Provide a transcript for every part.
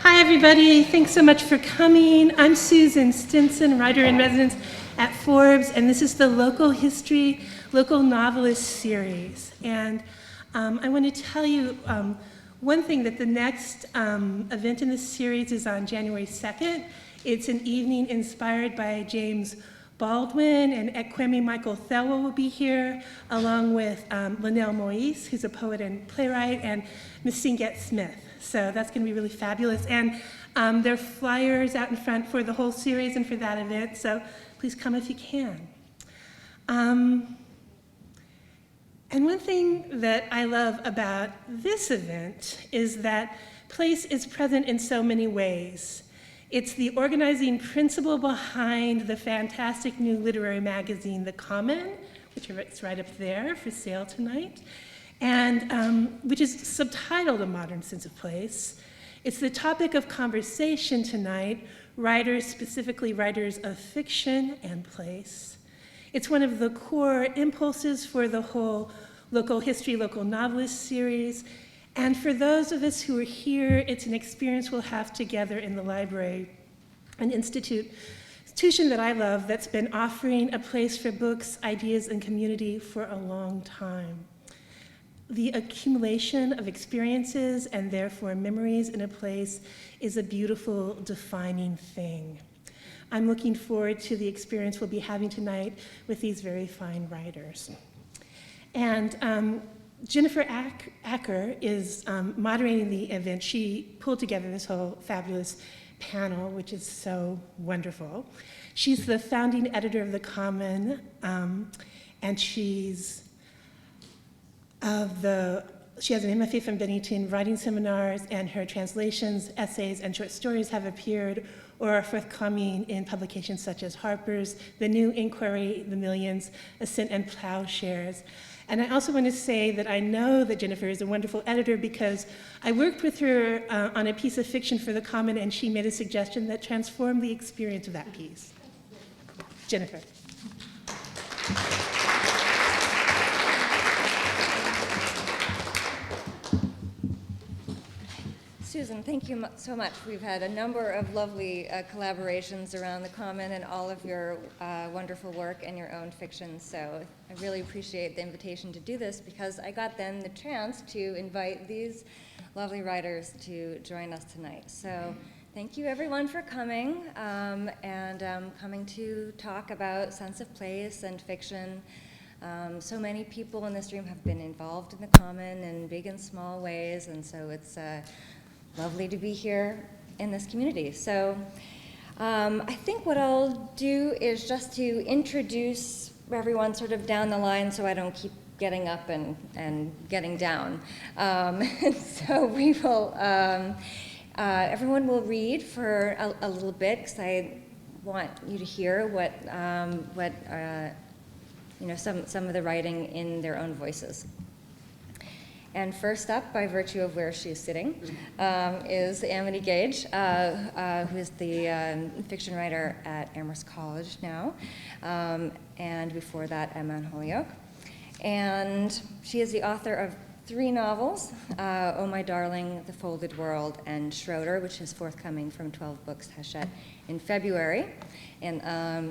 Hi, everybody. Thanks so much for coming. I'm Susan Stinson, writer-in-residence at Forbes, and this is the Local History, Local Novelist series. And I want to tell you one thing, that the next event in this series is on January 2nd. It's an evening inspired by James Baldwin, and Ekwemi Michael Thelwa will be here, along with Linnell Moise, who's a poet and playwright, and Miss Singet Smith. So that's going to be really fabulous. And there are flyers out in front for the whole series and for that event, so please come if you can. And one thing that I love about this event is that place is present in so many ways. It's the organizing principle behind the fantastic new literary magazine, The Common, which is right up there for sale tonight, and which is subtitled A Modern Sense of Place. It's the topic of conversation tonight, writers, specifically writers of fiction and place. It's one of the core impulses for the whole Local History, Local Novelist series. And for those of us who are here, it's an experience we'll have together in the library, an institution that I love that's been offering a place for books, ideas, and community for a long time. The accumulation of experiences and therefore memories in a place is a beautiful, defining thing. I'm looking forward to the experience we'll be having tonight with these very fine writers. And Jennifer Acker is moderating the event. She pulled together this whole fabulous panel, which is so wonderful. She's the founding editor of The Common, and she has an MFA from Bennington writing seminars, and her translations, essays, and short stories have appeared or are forthcoming in publications such as Harper's, The New Inquiry, The Millions, Ascent, and Plowshares. And I also want to say that I know that Jennifer is a wonderful editor because I worked with her on a piece of fiction for The Common, and she made a suggestion that transformed the experience of that piece. Jennifer. Susan, thank you so much. We've had a number of lovely collaborations around The Common and all of your wonderful work and your own fiction. So I really appreciate the invitation to do this because I got then the chance to invite these lovely writers to join us tonight. So thank you everyone for coming and coming to talk about sense of place and fiction. So many people in this room have been involved in The Common in big and small ways, and so it's lovely to be here in this community. So I think what I'll do is just to introduce everyone sort of down the line so I don't keep getting up and getting down. So we will, everyone will read for a little bit because I want you to hear what some of the writing in their own voices. And first up, by virtue of where she is sitting, is Amity Gage, who is the fiction writer at Amherst College now, and before that, Emma Holyoke. And she is the author of 3 novels, Oh My Darling, The Folded World, and Schroeder, which is forthcoming from 12 Books Hachette in February, and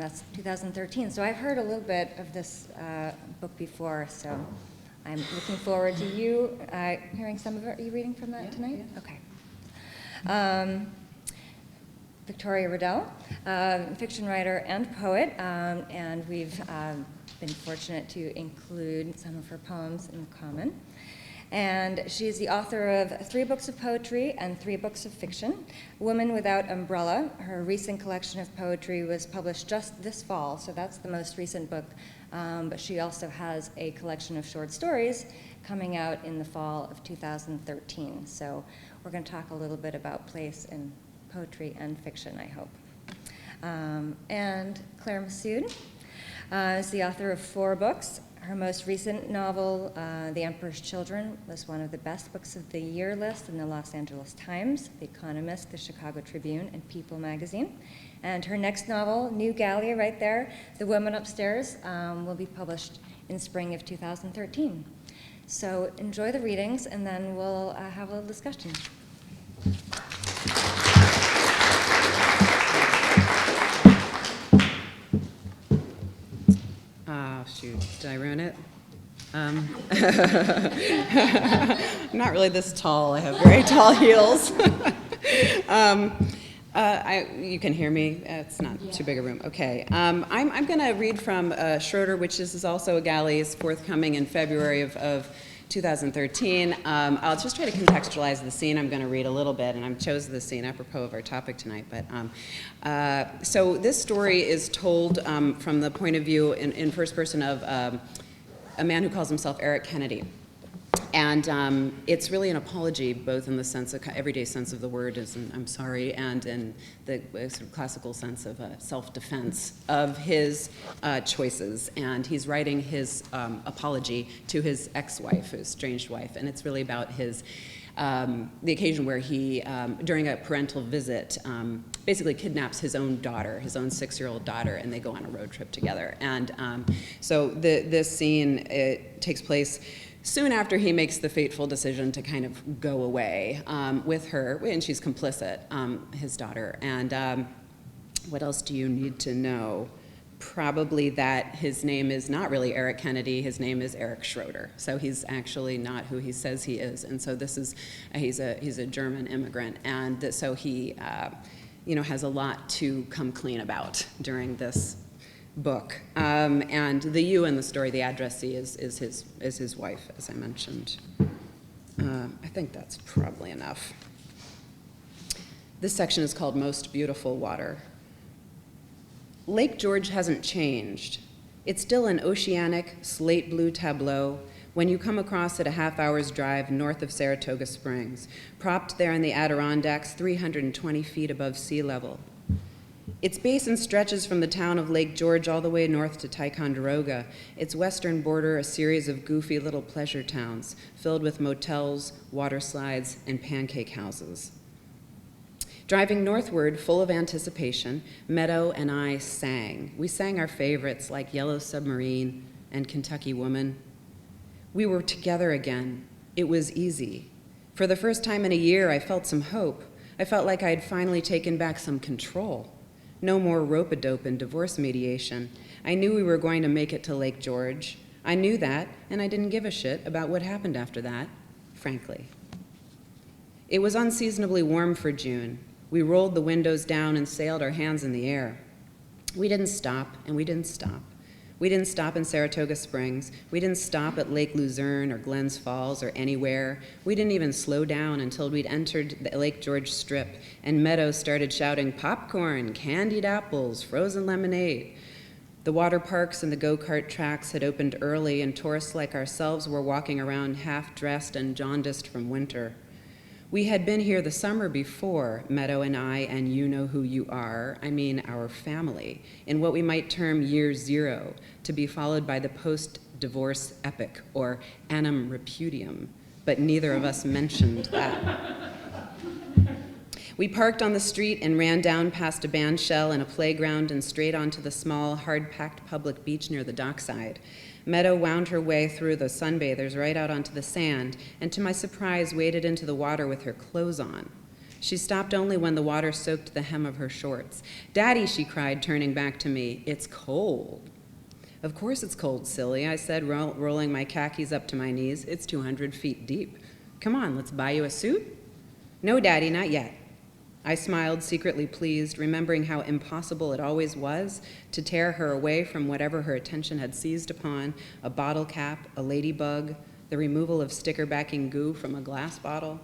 that's 2013. So I've heard a little bit of this book before, so I'm looking forward to you hearing some of it. Are you reading from that tonight? Yeah. Okay. Victoria Riddell, fiction writer and poet, and we've been fortunate to include some of her poems in The Common. And she's the author of 3 books of poetry and 3 books of fiction. Woman Without Umbrella, her recent collection of poetry, was published just this fall, so that's the most recent book. But she also has a collection of short stories coming out in the fall of 2013. So we're going to talk a little bit about place in poetry and fiction, I hope. And Clare Massoud is the author of 4 books. Her most recent novel, The Emperor's Children, was one of the best books of the year list in the Los Angeles Times, The Economist, the Chicago Tribune, and People magazine. And her next novel, New Gallia, right there, The Woman Upstairs, will be published in spring of 2013. So enjoy the readings, and then we'll have a little discussion. Shoot, did I ruin it? I'm not really this tall. I have very tall heels. You can hear me. It's not too big a room. Okay. I'm going to read from Schroeder, which is also a galley. It's forthcoming in February of 2013. I'll just try to contextualize the scene. I'm going to read a little bit, and I've chosen the scene apropos of our topic tonight. But so this story is told from the point of view in first person of a man who calls himself Eric Kennedy. And it's really an apology, both in the sense of everyday sense of the word, as in, I'm sorry, and in the sort of classical sense of self-defense of his choices. And he's writing his apology to his ex-wife, his estranged wife, and it's really about his the occasion where he, during a parental visit, basically kidnaps his own daughter, his own 6-year-old daughter, and they go on a road trip together. And so this scene, it takes place soon after he makes the fateful decision to kind of go away with her, and she's complicit, his daughter. And what else do you need to know? Probably that his name is not really Eric Kennedy, his name is Eric Schroeder. So he's actually not who he says he is. And so this is, he's a German immigrant. And so he, has a lot to come clean about during this book. And the you in the story, the addressee, is his wife, as I mentioned. I think that's probably enough. This section is called Most Beautiful Water. Lake George hasn't changed. It's still an oceanic, slate blue tableau when you come across it a half-hour's drive north of Saratoga Springs, propped there in the Adirondacks 320 feet above sea level. Its basin stretches from the town of Lake George all the way north to Ticonderoga, its western border a series of goofy little pleasure towns filled with motels, water slides, and pancake houses. Driving northward, full of anticipation, Meadow and I sang. We sang our favorites like Yellow Submarine and Kentucky Woman. We were together again. It was easy. For the first time in a year, I felt some hope. I felt like I had finally taken back some control. No more rope-a-dope and divorce mediation. I knew we were going to make it to Lake George. I knew that, and I didn't give a shit about what happened after that, frankly. It was unseasonably warm for June. We rolled the windows down and sailed our hands in the air. We didn't stop, and we didn't stop. We didn't stop in Saratoga Springs. We didn't stop at Lake Luzerne or Glens Falls or anywhere. We didn't even slow down until we'd entered the Lake George Strip, and Meadow started shouting popcorn, candied apples, frozen lemonade. The water parks and the go-kart tracks had opened early, and tourists like ourselves were walking around half-dressed and jaundiced from winter. We had been here the summer before, Meadow and I, and you know who you are, I mean our family, in what we might term year zero, to be followed by the post-divorce epic, or annum repudium, but neither of us mentioned that. We parked on the street and ran down past a band shell and a playground and straight onto the small, hard-packed public beach near the dockside. Meadow wound her way through the sunbathers right out onto the sand, and to my surprise, waded into the water with her clothes on. She stopped only when the water soaked the hem of her shorts. "Daddy," she cried, turning back to me, "it's cold." "Of course it's cold, silly," I said, rolling my khakis up to my knees. "It's 200 feet deep. Come on, let's buy you a suit?" "No, Daddy, not yet." I smiled, secretly pleased, remembering how impossible it always was to tear her away from whatever her attention had seized upon, a bottle cap, a ladybug, the removal of sticker-backing goo from a glass bottle.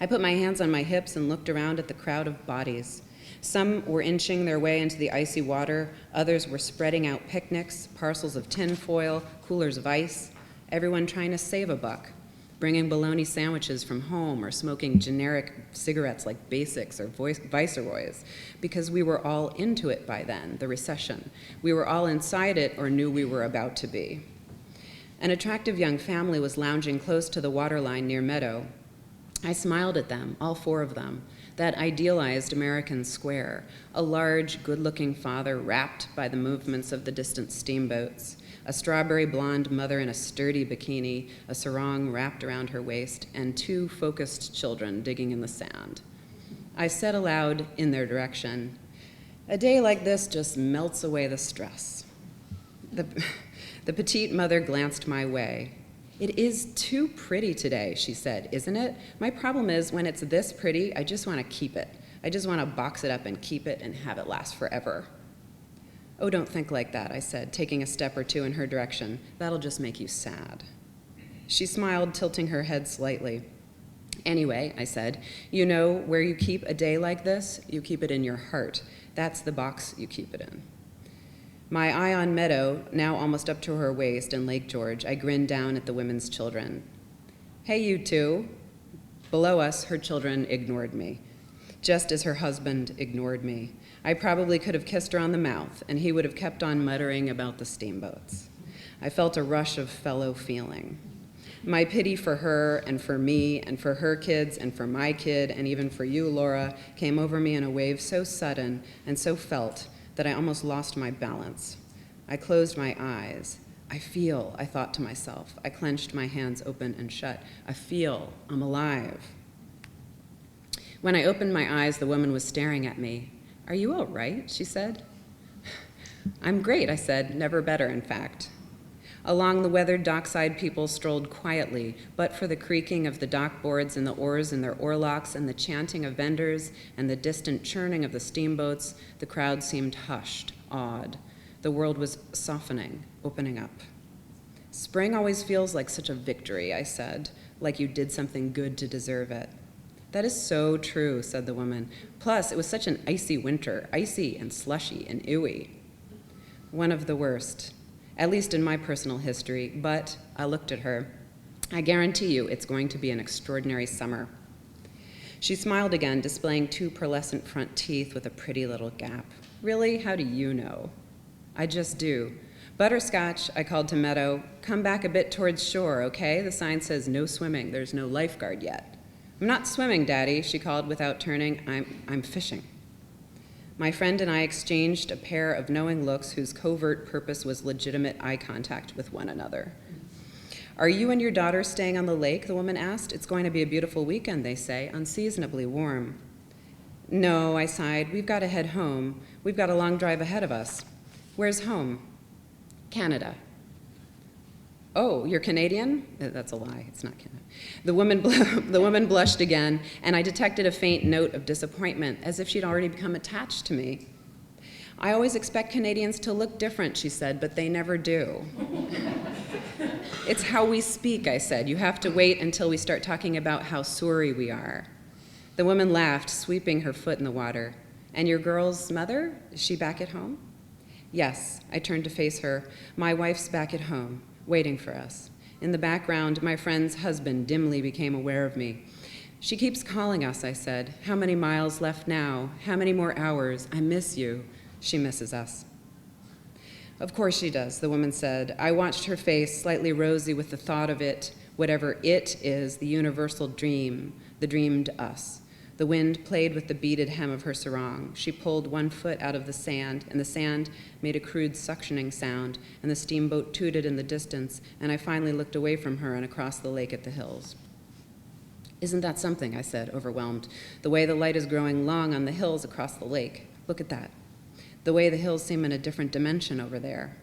I put my hands on my hips and looked around at the crowd of bodies. Some were inching their way into the icy water, others were spreading out picnics, parcels of tin foil, coolers of ice, everyone trying to save a buck, bringing bologna sandwiches from home or smoking generic cigarettes like Basics or Viceroys, because we were all into it by then, the recession. We were all inside it or knew we were about to be. An attractive young family was lounging close to the waterline near Meadow. I smiled at them, all 4 of them, that idealized American square, a large, good-looking father wrapped by the movements of the distant steamboats, a strawberry blonde mother in a sturdy bikini, a sarong wrapped around her waist, and 2 focused children digging in the sand. I said aloud in their direction, "A day like this just melts away the stress." The, the petite mother glanced my way. "It is too pretty today," she said, "isn't it? My problem is when it's this pretty, I just want to keep it. I just want to box it up and keep it and have it last forever." "Oh, don't think like that," I said, taking a step or two in her direction. "That'll just make you sad." She smiled, tilting her head slightly. "Anyway," I said, "you know where you keep a day like this? You keep it in your heart. That's the box you keep it in." My eye on Meadow, now almost up to her waist in Lake George, I grinned down at the women's children. "Hey, you two." Below us, her children ignored me, just as her husband ignored me. I probably could have kissed her on the mouth, and he would have kept on muttering about the steamboats. I felt a rush of fellow feeling. My pity for her and for me and for her kids and for my kid and even for you, Laura, came over me in a wave so sudden and so felt that I almost lost my balance. I closed my eyes. "I feel," I thought to myself. I clenched my hands open and shut. "I feel. I'm alive." When I opened my eyes, the woman was staring at me. "Are you all right?" she said. "I'm great," I said. "Never better, in fact." Along the weathered dockside, people strolled quietly, but for the creaking of the dock boards and the oars in their oarlocks and the chanting of vendors and the distant churning of the steamboats, the crowd seemed hushed, awed. The world was softening, opening up. "Spring always feels like such a victory," I said, "like you did something good to deserve it." "That is so true," said the woman. "Plus, it was such an icy winter, icy and slushy and ooey." One of the worst. At least in my personal history, but I looked at her. "I guarantee you it's going to be an extraordinary summer." She smiled again, displaying 2 pearlescent front teeth with a pretty little gap. "Really? How do you know?" "I just do." "Butterscotch," I called to Meadow. "Come back a bit towards shore, okay? The sign says no swimming. There's no lifeguard yet." "I'm not swimming, Daddy," she called without turning. I'm fishing." My friend and I exchanged a pair of knowing looks whose covert purpose was legitimate eye contact with one another. "Are you and your daughter staying on the lake?" the woman asked. "It's going to be a beautiful weekend, they say, unseasonably warm." "No," I sighed. "We've got to head home. We've got a long drive ahead of us." "Where's home?" "Canada." "Oh, you're Canadian?" That's a lie. It's not Canada. The woman blushed again, and I detected a faint note of disappointment, as if she'd already become attached to me. "I always expect Canadians to look different," she said, "but they never do." "It's how we speak," I said. "You have to wait until we start talking about how sorry we are." The woman laughed, sweeping her foot in the water. "And your girl's mother? Is she back at home?" "Yes." I turned to face her. "My wife's back at home, waiting for us." In the background, my friend's husband dimly became aware of me. "She keeps calling us," I said. "How many miles left now? How many more hours? I miss you." "She misses us." "Of course she does," the woman said. I watched her face, slightly rosy with the thought of it, whatever it is, the universal dream, the dreamed us. The wind played with the beaded hem of her sarong. She pulled one foot out of the sand, and the sand made a crude suctioning sound, and the steamboat tooted in the distance, and I finally looked away from her and across the lake at the hills. "Isn't that something?" I said, overwhelmed. "The way the light is growing long on the hills across the lake. Look at that. The way the hills seem in a different dimension over there.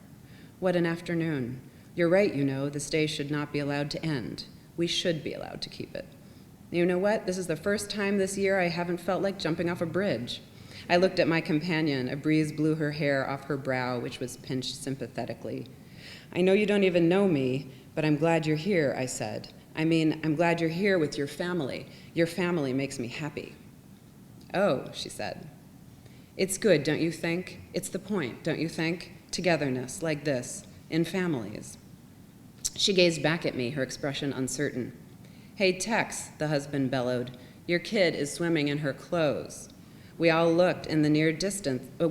What an afternoon. You're right, you know, this day should not be allowed to end. We should be allowed to keep it. You know what? This is the first time this year I haven't felt like jumping off a bridge." I looked at my companion. A breeze blew her hair off her brow, which was pinched sympathetically. "I know you don't even know me, but I'm glad you're here," I said. I'm glad you're here with your family. Your family makes me happy." "Oh," she said. "It's good, don't you think? It's the point, don't you think? Togetherness, like this, in families." She gazed back at me, her expression uncertain. "Hey, Tex," the husband bellowed, "your kid is swimming in her clothes." We all looked in the near distance, but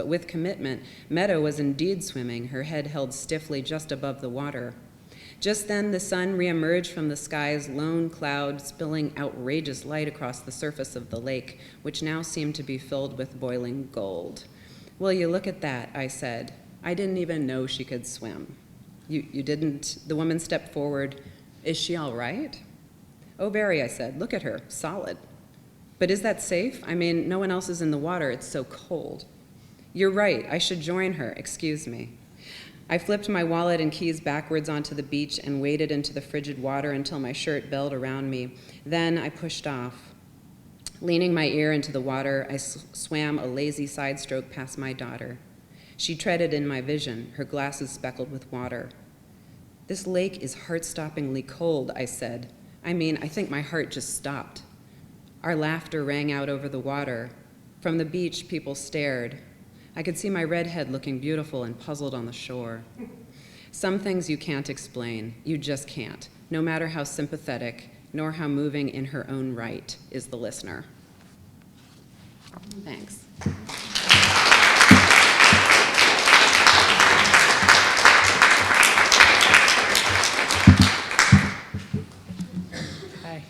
with commitment, Meadow was indeed swimming, her head held stiffly just above the water. Just then, the sun reemerged from the sky's lone cloud, spilling outrageous light across the surface of the lake, which now seemed to be filled with boiling gold. "Will you look at that?" I said. "I didn't even know she could swim." You didn't?" The woman stepped forward. "Is she all right?" "Oh, very," I said. "Look at her, solid." "But is that safe? No one else is in the water. It's so cold." You're right, I should join her, excuse me. I flipped my wallet and keys backwards onto the beach and waded into the frigid water until my shirt belled around me. Then I pushed off. Leaning my ear into the water, I swam a lazy side stroke past my daughter. She treaded in my vision, her glasses speckled with water. This lake is heart-stoppingly cold, I said. I think my heart just stopped. Our laughter rang out over the water. From the beach, people stared. I could see my redhead looking beautiful and puzzled on the shore. Some things you can't explain. You just can't, no matter how sympathetic, nor how moving in her own right is the listener. Thanks. Hi.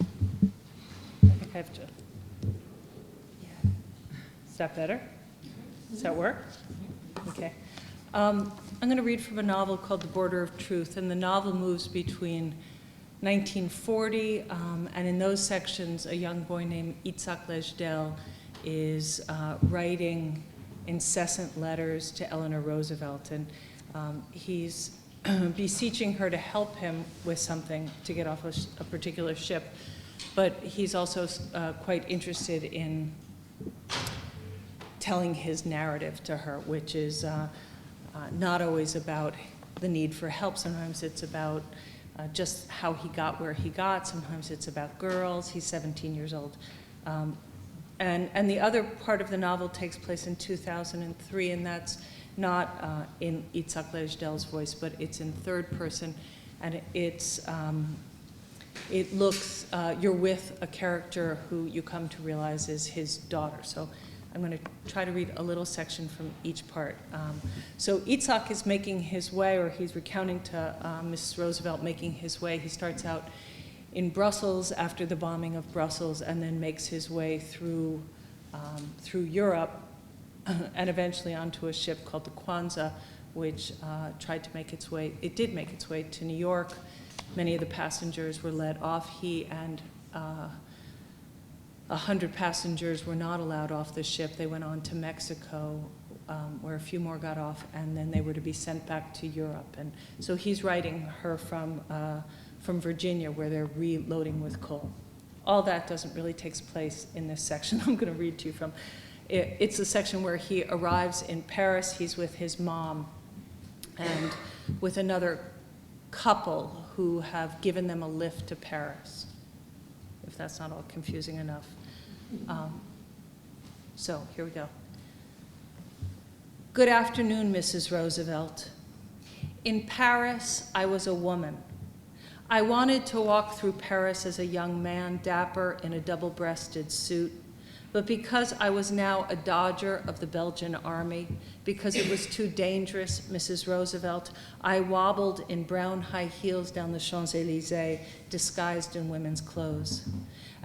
I think I have to. Is that better? Does that work? Okay. I'm going to read from a novel called The Border of Truth, and the novel moves between 1940, and in those sections, a young boy named Itzhak Lejdel is writing incessant letters to Eleanor Roosevelt, and he's beseeching her to help him with something to get off a particular ship, but he's also quite interested in telling his narrative to her, which is not always about the need for help. Sometimes it's about just how he got where he got. Sometimes it's about girls. He's 17 years old. And the other part of the novel takes place in 2003, and that's not in Itzhak Lejdel's voice, but it's in third person, and it looks, you're with a character who you come to realize is his daughter. So I'm going to try to read a little section from each part. So Itzhak is making his way, or he's recounting to Mrs. Roosevelt making his way. He starts out in Brussels after the bombing of Brussels, and then makes his way through Europe, and eventually onto a ship called the Kwanzaa, which tried to make its way. It did make its way to New York. Many of the passengers were let off. He and 100 passengers were not allowed off the ship. They went on to Mexico, where a few more got off, and then they were to be sent back to Europe. And so he's writing her from Virginia, where they're reloading with coal. All that doesn't really take place in this section I'm going to read to you from. It's the section where he arrives in Paris. He's with his mom and with another couple who have given them a lift to Paris, if that's not all confusing enough. So here we go. Good afternoon, Mrs. Roosevelt. In Paris, I was a woman. I wanted to walk through Paris as a young man, dapper in a double-breasted suit, but because I was now a dodger of the Belgian army, because it was too dangerous, Mrs. Roosevelt, I wobbled in brown high heels down the Champs-Élysées, disguised in women's clothes.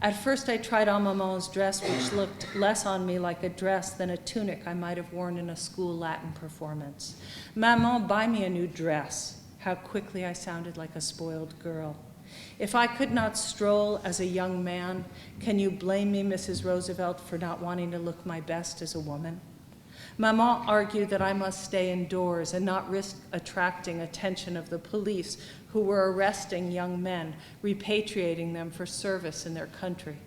At first I tried on Maman's dress, which looked less on me like a dress than a tunic I might have worn in a school Latin performance. Maman, buy me a new dress. How quickly I sounded like a spoiled girl. If I could not stroll as a young man, can you blame me, Mrs. Roosevelt, for not wanting to look my best as a woman? Maman argued that I must stay indoors and not risk attracting attention of the police, who were arresting young men, repatriating them for service in their country.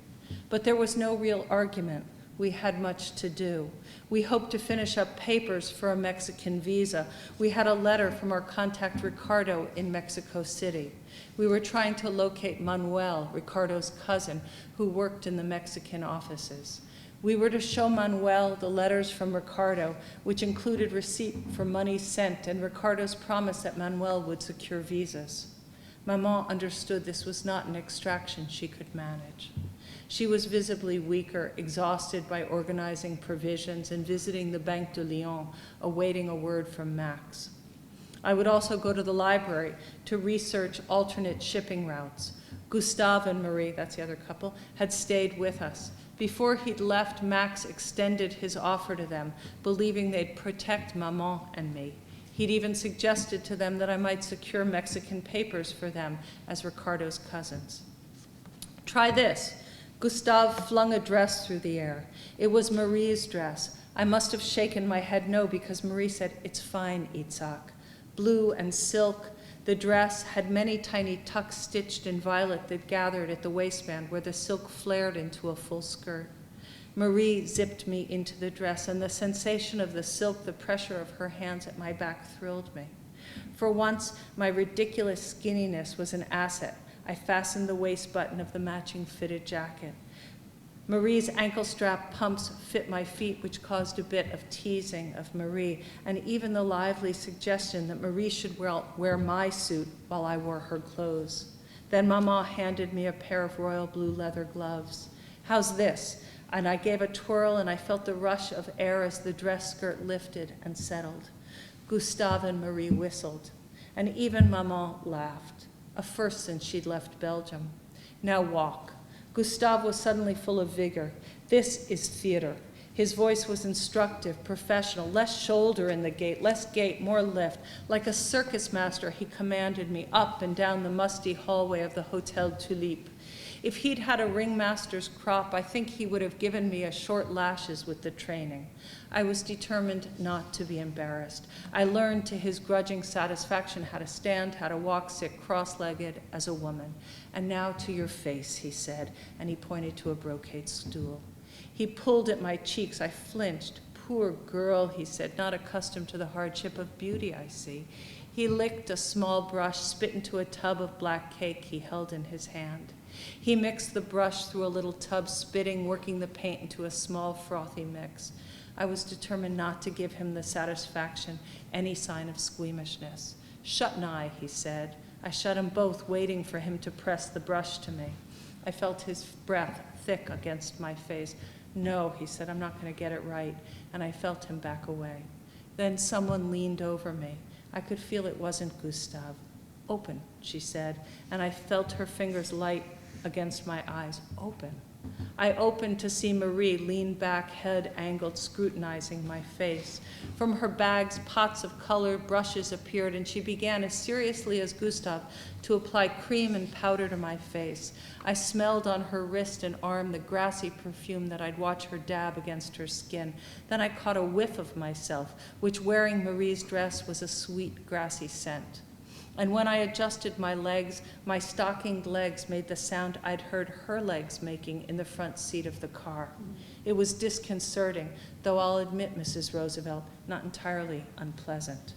But there was no real argument. We had much to do. We hoped to finish up papers for a Mexican visa. We had a letter from our contact Ricardo in Mexico City. We were trying to locate Manuel, Ricardo's cousin, who worked in the Mexican offices. We were to show Manuel the letters from Ricardo, which included receipt for money sent and Ricardo's promise that Manuel would secure visas. Maman understood this was not an extraction she could manage. She was visibly weaker, exhausted by organizing provisions and visiting the Banque de Lyon, awaiting a word from Max. I would also go to the library to research alternate shipping routes. Gustave and Marie, that's the other couple, had stayed with us. Before he'd left, Max extended his offer to them, believing they'd protect Maman and me. He'd even suggested to them that I might secure Mexican papers for them as Ricardo's cousins. Try this. Gustave flung a dress through the air. It was Marie's dress, I must have shaken my head no, because Marie said, "It's fine, Itzhak." Blue and silk, the dress had many tiny tucks stitched in violet that gathered at the waistband where the silk flared into a full skirt. Marie zipped me into the dress, and the sensation of the silk, the pressure of her hands at my back thrilled me. For once, my ridiculous skinniness was an asset. I fastened the waist button of the matching fitted jacket. Marie's ankle strap pumps fit my feet, which caused a bit of teasing of Marie, and even the lively suggestion that Marie should wear my suit while I wore her clothes. Then Mama handed me a pair of royal blue leather gloves. "How's this?" And I gave a twirl, and I felt the rush of air as the dress skirt lifted and settled. Gustave and Marie whistled, and even Maman laughed, a first since she'd left Belgium. "Now walk." Gustave was suddenly full of vigor. "This is theater." His voice was instructive, professional, less shoulder in the gait, less gait, more lift. Like a circus master, he commanded me up and down the musty hallway of the Hotel Tulipe. If he'd had a ringmaster's crop, I think he would have given me a short lashes with the training. I was determined not to be embarrassed. I learned to his grudging satisfaction how to stand, how to walk, sit cross-legged as a woman. "And now to your face," he said, and he pointed to a brocade stool. He pulled at my cheeks. I flinched. "Poor girl," he said, "not accustomed to the hardship of beauty, I see." He licked a small brush, spit into a tub of black cake he held in his hand. He mixed the brush through a little tub, spitting, working the paint into a small frothy mix. I was determined not to give him the satisfaction, any sign of squeamishness. "Shut an eye," he said. I shut them both, waiting for him to press the brush to me. I felt his breath thick against my face. "No," he said, "I'm not going to get it right." And I felt him back away. Then someone leaned over me. I could feel it wasn't Gustave. "Open," she said, and I felt her fingers light against my eyes. "Open." I opened to see Marie lean back, head angled, scrutinizing my face. From her bags, pots of color, brushes appeared, and she began, as seriously as Gustave, to apply cream and powder to my face. I smelled on her wrist and arm the grassy perfume that I'd watch her dab against her skin. Then I caught a whiff of myself, which, wearing Marie's dress, was a sweet, grassy scent. And when I adjusted my legs, my stockinged legs made the sound I'd heard her legs making in the front seat of the car. It was disconcerting, though I'll admit, Mrs. Roosevelt, not entirely unpleasant.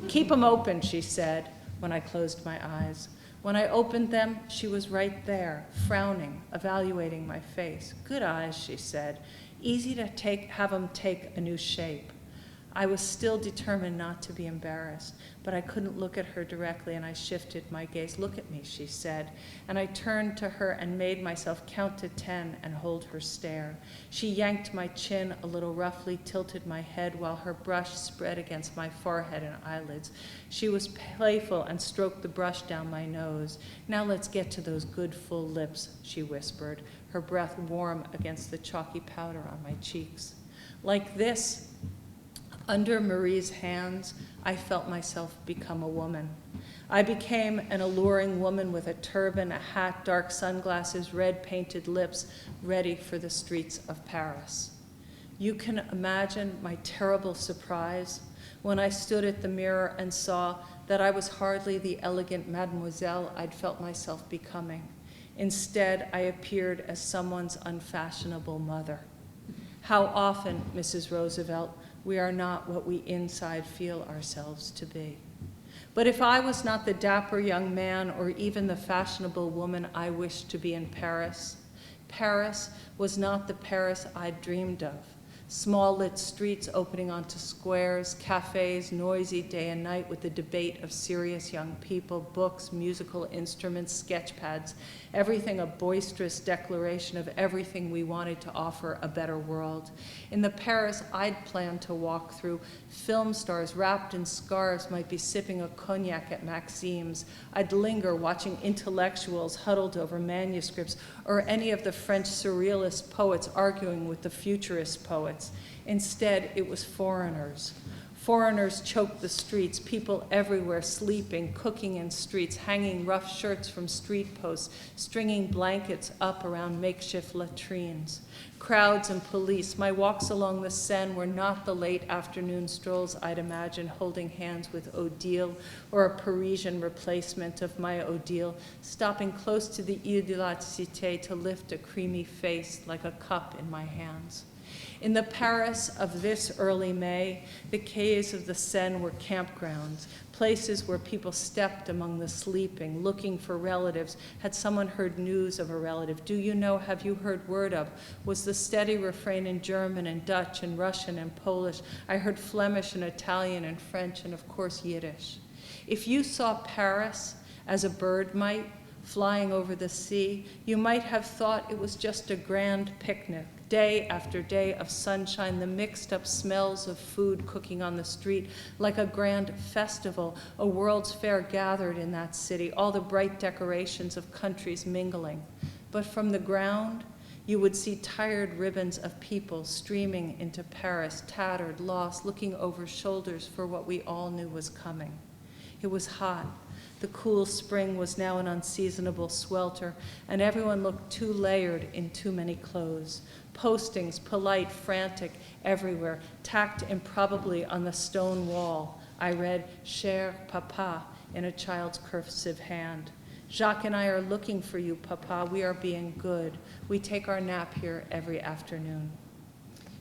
"Keep 'em open," she said, when I closed my eyes. When I opened them, she was right there, frowning, evaluating my face. "Good eyes," she said. "Easy to have 'em take a new shape." I was still determined not to be embarrassed, but I couldn't look at her directly, and I shifted my gaze. "Look at me," she said, and I turned to her and made myself count to 10 and hold her stare. She yanked my chin a little roughly, tilted my head while her brush spread against my forehead and eyelids. She was playful and stroked the brush down my nose. "Now let's get to those good full lips," she whispered, her breath warm against the chalky powder on my cheeks. Like this, under Marie's hands, I felt myself become a woman. I became an alluring woman with a turban, a hat, dark sunglasses, red painted lips, ready for the streets of Paris. You can imagine my terrible surprise when I stood at the mirror and saw that I was hardly the elegant mademoiselle I'd felt myself becoming. Instead, I appeared as someone's unfashionable mother. How often, Mrs. Roosevelt, we are not what we inside feel ourselves to be. But if I was not the dapper young man or even the fashionable woman I wished to be in Paris, Paris was not the Paris I'd dreamed of. Small lit streets opening onto squares, cafes noisy day and night with the debate of serious young people, books, musical instruments, sketch pads, everything a boisterous declaration of everything we wanted to offer a better world. In the Paris I'd planned to walk through, film stars wrapped in scarves might be sipping a cognac at Maxime's. I'd linger watching intellectuals huddled over manuscripts, or any of the French surrealist poets arguing with the futurist poets. Instead, it was foreigners. Foreigners choked the streets, people everywhere sleeping, cooking in streets, hanging rough shirts from street posts, stringing blankets up around makeshift latrines. Crowds and police. My walks along the Seine were not the late afternoon strolls I'd imagine, holding hands with Odile or a Parisian replacement of my Odile, stopping close to the Ile de la Cité to lift a creamy face like a cup in my hands. In the Paris of this early May, the quays of the Seine were campgrounds, places where people stepped among the sleeping, looking for relatives. Had someone heard news of a relative? Do you know, have you heard word of? Was the steady refrain in German and Dutch and Russian and Polish. I heard Flemish and Italian and French and, of course, Yiddish. If you saw Paris as a bird might, flying over the sea, you might have thought it was just a grand picnic. Day after day of sunshine, the mixed up smells of food cooking on the street, like a grand festival, a World's Fair gathered in that city, all the bright decorations of countries mingling. But from the ground, you would see tired ribbons of people streaming into Paris, tattered, lost, looking over shoulders for what we all knew was coming. It was hot. The cool spring was now an unseasonable swelter, and everyone looked too layered in too many clothes. Postings, polite, frantic, everywhere, tacked improbably on the stone wall. I read, Cher Papa, in a child's cursive hand. Jacques and I are looking for you, Papa. We are being good. We take our nap here every afternoon.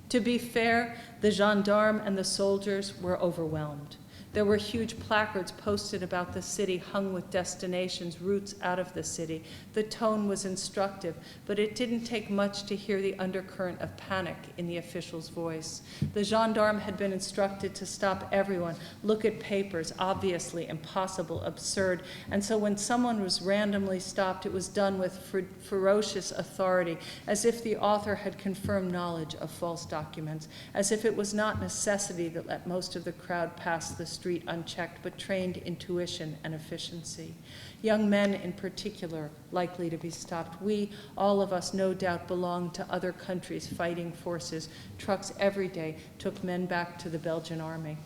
To be fair, the gendarmes and the soldiers were overwhelmed. There were huge placards posted about the city, hung with destinations, routes out of the city. The tone was instructive, but it didn't take much to hear the undercurrent of panic in the official's voice. The gendarme had been instructed to stop everyone, look at papers, obviously impossible, absurd, and so when someone was randomly stopped, it was done with ferocious authority, as if the author had confirmed knowledge of false documents, as if it was not necessity that let most of the crowd pass the street unchecked, but trained intuition and efficiency. Young men in particular, likely to be stopped. We, all of us, no doubt belonged to other countries' fighting forces. Trucks every day took men back to the Belgian army.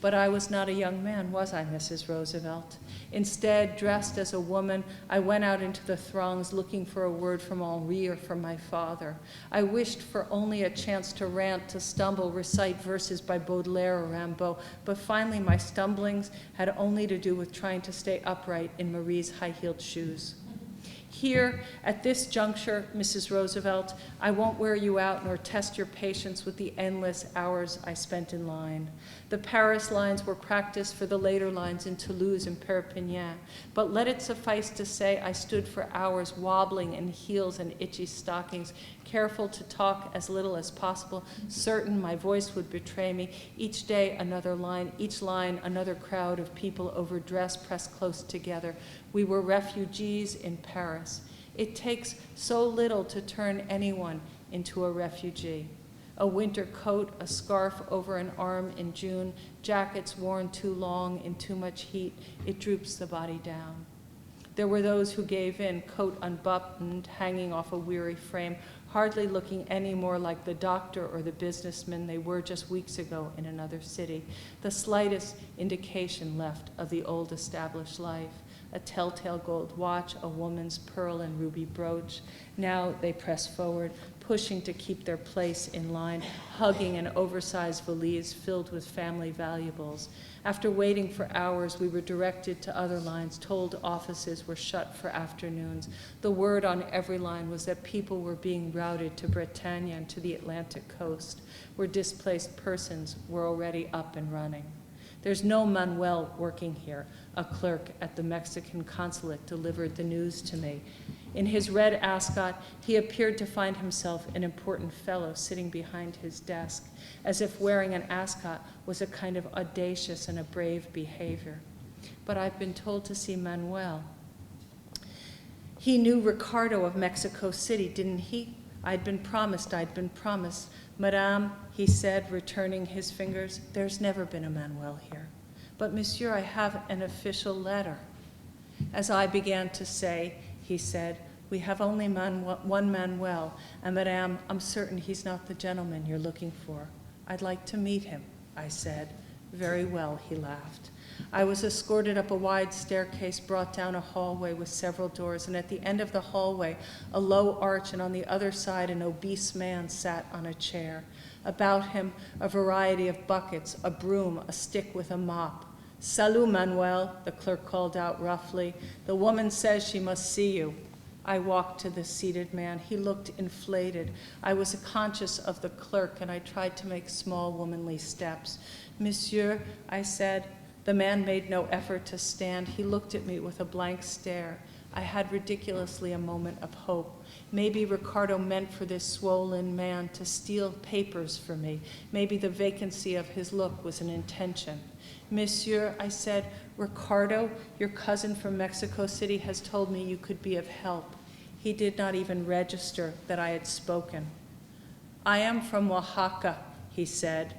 But I was not a young man, was I, Mrs. Roosevelt? Instead, dressed as a woman, I went out into the throngs looking for a word from Henri or from my father. I wished for only a chance to rant, to stumble, recite verses by Baudelaire or Rimbaud, but finally my stumblings had only to do with trying to stay upright in Marie's high-heeled shoes. Here, at this juncture, Mrs. Roosevelt, I won't wear you out nor test your patience with the endless hours I spent in line. The Paris lines were practiced for the later lines in Toulouse and Perpignan, but let it suffice to say I stood for hours wobbling in heels and itchy stockings, careful to talk as little as possible, certain my voice would betray me. Each day another line, each line another crowd of people overdressed, pressed close together. We were refugees in Paris. It takes so little to turn anyone into a refugee. A winter coat, a scarf over an arm in June, jackets worn too long in too much heat, it droops the body down. There were those who gave in, coat unbuttoned, hanging off a weary frame, hardly looking any more like the doctor or the businessman they were just weeks ago in another city. The slightest indication left of the old established life. A telltale gold watch, a woman's pearl and ruby brooch. Now they press forward, pushing to keep their place in line, hugging an oversized valise filled with family valuables. After waiting for hours, we were directed to other lines, told offices were shut for afternoons. The word on every line was that people were being routed to Bretagne and to the Atlantic coast, where displaced persons were already up and running. There's no Manuel working here, a clerk at the Mexican consulate delivered the news to me. In his red ascot, he appeared to find himself an important fellow sitting behind his desk, as if wearing an ascot was a kind of audacious and a brave behavior. But I've been told to see Manuel. He knew Ricardo of Mexico City, didn't he? I'd been promised. Madame, he said, returning his fingers, there's never been a Manuel here. But monsieur, I have an official letter. As I began to say, he said, we have only one Manuel, and Madame, I'm certain he's not the gentleman you're looking for. I'd like to meet him, I said. Very well, he laughed. I was escorted up a wide staircase, brought down a hallway with several doors, and at the end of the hallway, a low arch, and on the other side, an obese man sat on a chair. About him, a variety of buckets, a broom, a stick with a mop. "Salut, Manuel," the clerk called out roughly. "The woman says she must see you." I walked to the seated man. He looked inflated. I was conscious of the clerk, and I tried to make small womanly steps. "Monsieur," I said. The man made no effort to stand. He looked at me with a blank stare. I had ridiculously a moment of hope. Maybe Ricardo meant for this swollen man to steal papers for me. Maybe the vacancy of his look was an intention. "Monsieur," I said, "Ricardo, your cousin from Mexico City, has told me you could be of help." He did not even register that I had spoken. "I am from Oaxaca," he said.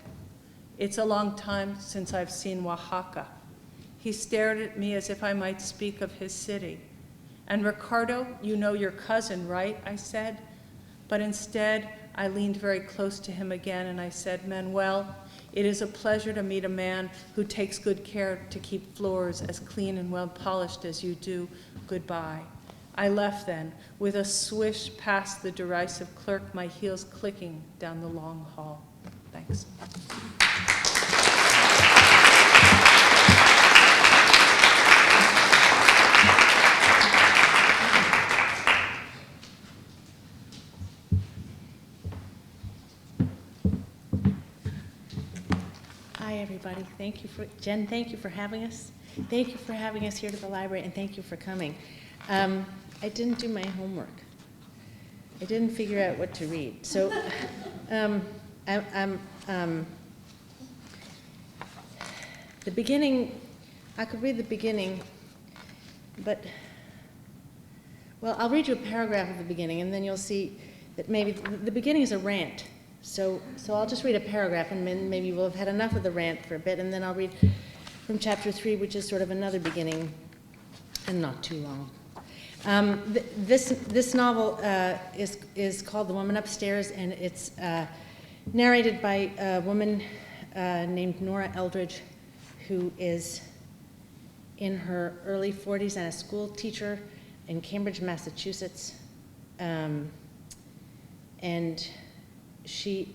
"It's a long time since I've seen Oaxaca." He stared at me as if I might speak of his city. "And Ricardo, you know your cousin, right?" I said. But instead, I leaned very close to him again and I said, "Manuel, it is a pleasure to meet a man who takes good care to keep floors as clean and well polished as you do. Goodbye." I left then, with a swish past the derisive clerk, my heels clicking down the long hall. Thanks. Hi, everybody. Thank you for, Jen, thank you for having us. Thank you for having us here to the library, and thank you for coming. I didn't do my homework. I didn't figure out what to read. So the beginning, I could read the beginning, but, well, I'll read you a paragraph of the beginning, and then you'll see that maybe the beginning is a rant. So I'll just read a paragraph, and then maybe we'll have had enough of the rant for a bit, and then I'll read from chapter 3, which is sort of another beginning, and not too long. This novel is called The Woman Upstairs, and it's narrated by a woman named Nora Eldridge, who is in her early 40s and a school teacher in Cambridge, Massachusetts. And she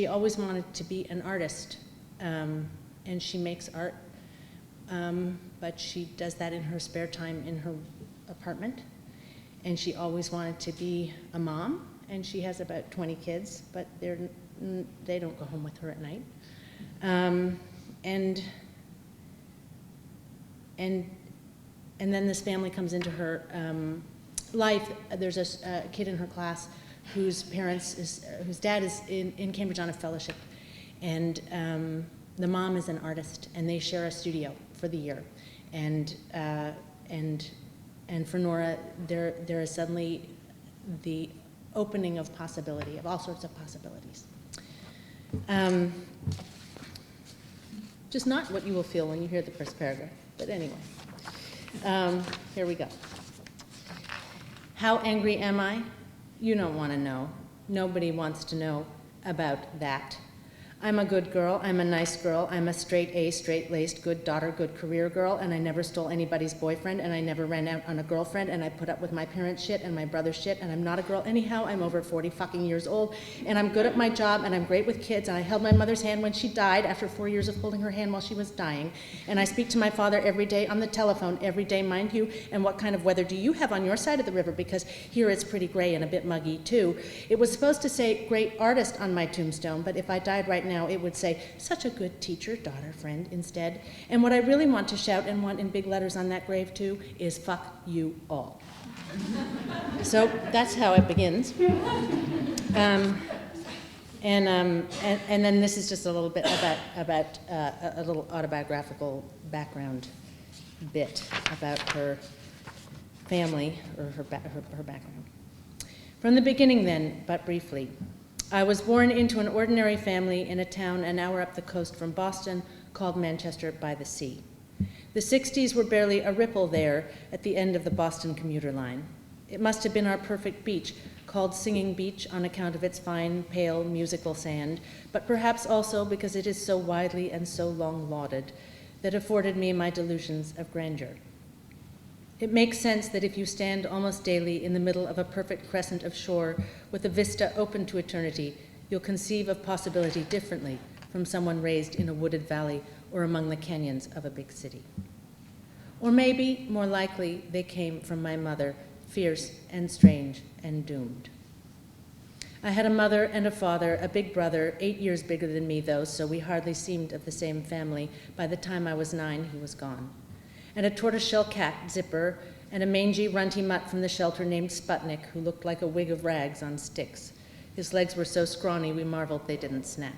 always wanted to be an artist, and she makes art, but she does that in her spare time in her apartment. And she always wanted to be a mom, and she has about 20 kids, but they don't go home with her at night. And then this family comes into her life. There's a kid in her class whose dad is in Cambridge on a fellowship, and the mom is an artist, and they share a studio for the year. And for Nora, there is suddenly the opening of possibility, of all sorts of possibilities. Just not what you will feel when you hear the first paragraph, but anyway. Here we go. How angry am I? You don't want to know. Nobody wants to know about that. I'm a good girl, I'm a nice girl, I'm a straight A, straight-laced, good daughter, good career girl, and I never stole anybody's boyfriend, and I never ran out on a girlfriend, and I put up with my parents' shit and my brother's shit, and I'm not a girl anyhow. I'm over 40 fucking years old, and I'm good at my job, and I'm great with kids, and I held my mother's hand when she died after 4 years of holding her hand while she was dying, and I speak to my father every day on the telephone, every day, mind you. And what kind of weather do you have on your side of the river? Because here it's pretty gray and a bit muggy too. It was supposed to say great artist on my tombstone, but if I died right now, it would say such a good teacher, daughter, friend instead. And what I really want to shout and want in big letters on that grave too is fuck you all. So that's how it begins. And then this is just a little bit about a little autobiographical background bit about her family, or her background. From the beginning then, but briefly, I was born into an ordinary family in a town an hour up the coast from Boston called Manchester by the Sea. The 60s were barely a ripple there at the end of the Boston commuter line. It must have been our perfect beach, called Singing Beach on account of its fine, pale, musical sand, but perhaps also because it is so widely and so long lauded, that afforded me my delusions of grandeur. It makes sense that if you stand almost daily in the middle of a perfect crescent of shore with a vista open to eternity, you'll conceive of possibility differently from someone raised in a wooded valley or among the canyons of a big city. Or maybe, more likely, they came from my mother, fierce and strange and doomed. I had a mother and a father, a big brother, 8 years bigger than me though, so we hardly seemed of the same family. By the time I was 9, he was gone. And a tortoiseshell cat, Zipper, and a mangy, runty mutt from the shelter named Sputnik, who looked like a wig of rags on sticks. His legs were so scrawny we marveled they didn't snap.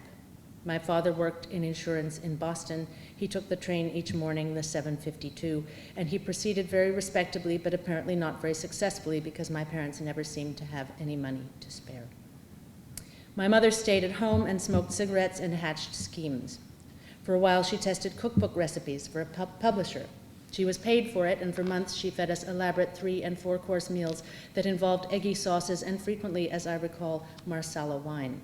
My father worked in insurance in Boston. He took the train each morning, the 7:52, and he proceeded very respectably, but apparently not very successfully because my parents never seemed to have any money to spare. My mother stayed at home and smoked cigarettes and hatched schemes. For a while, she tested cookbook recipes for a publisher. She was paid for it, and for months she fed us elaborate 3- and 4-course meals that involved eggy sauces and frequently, as I recall, Marsala wine.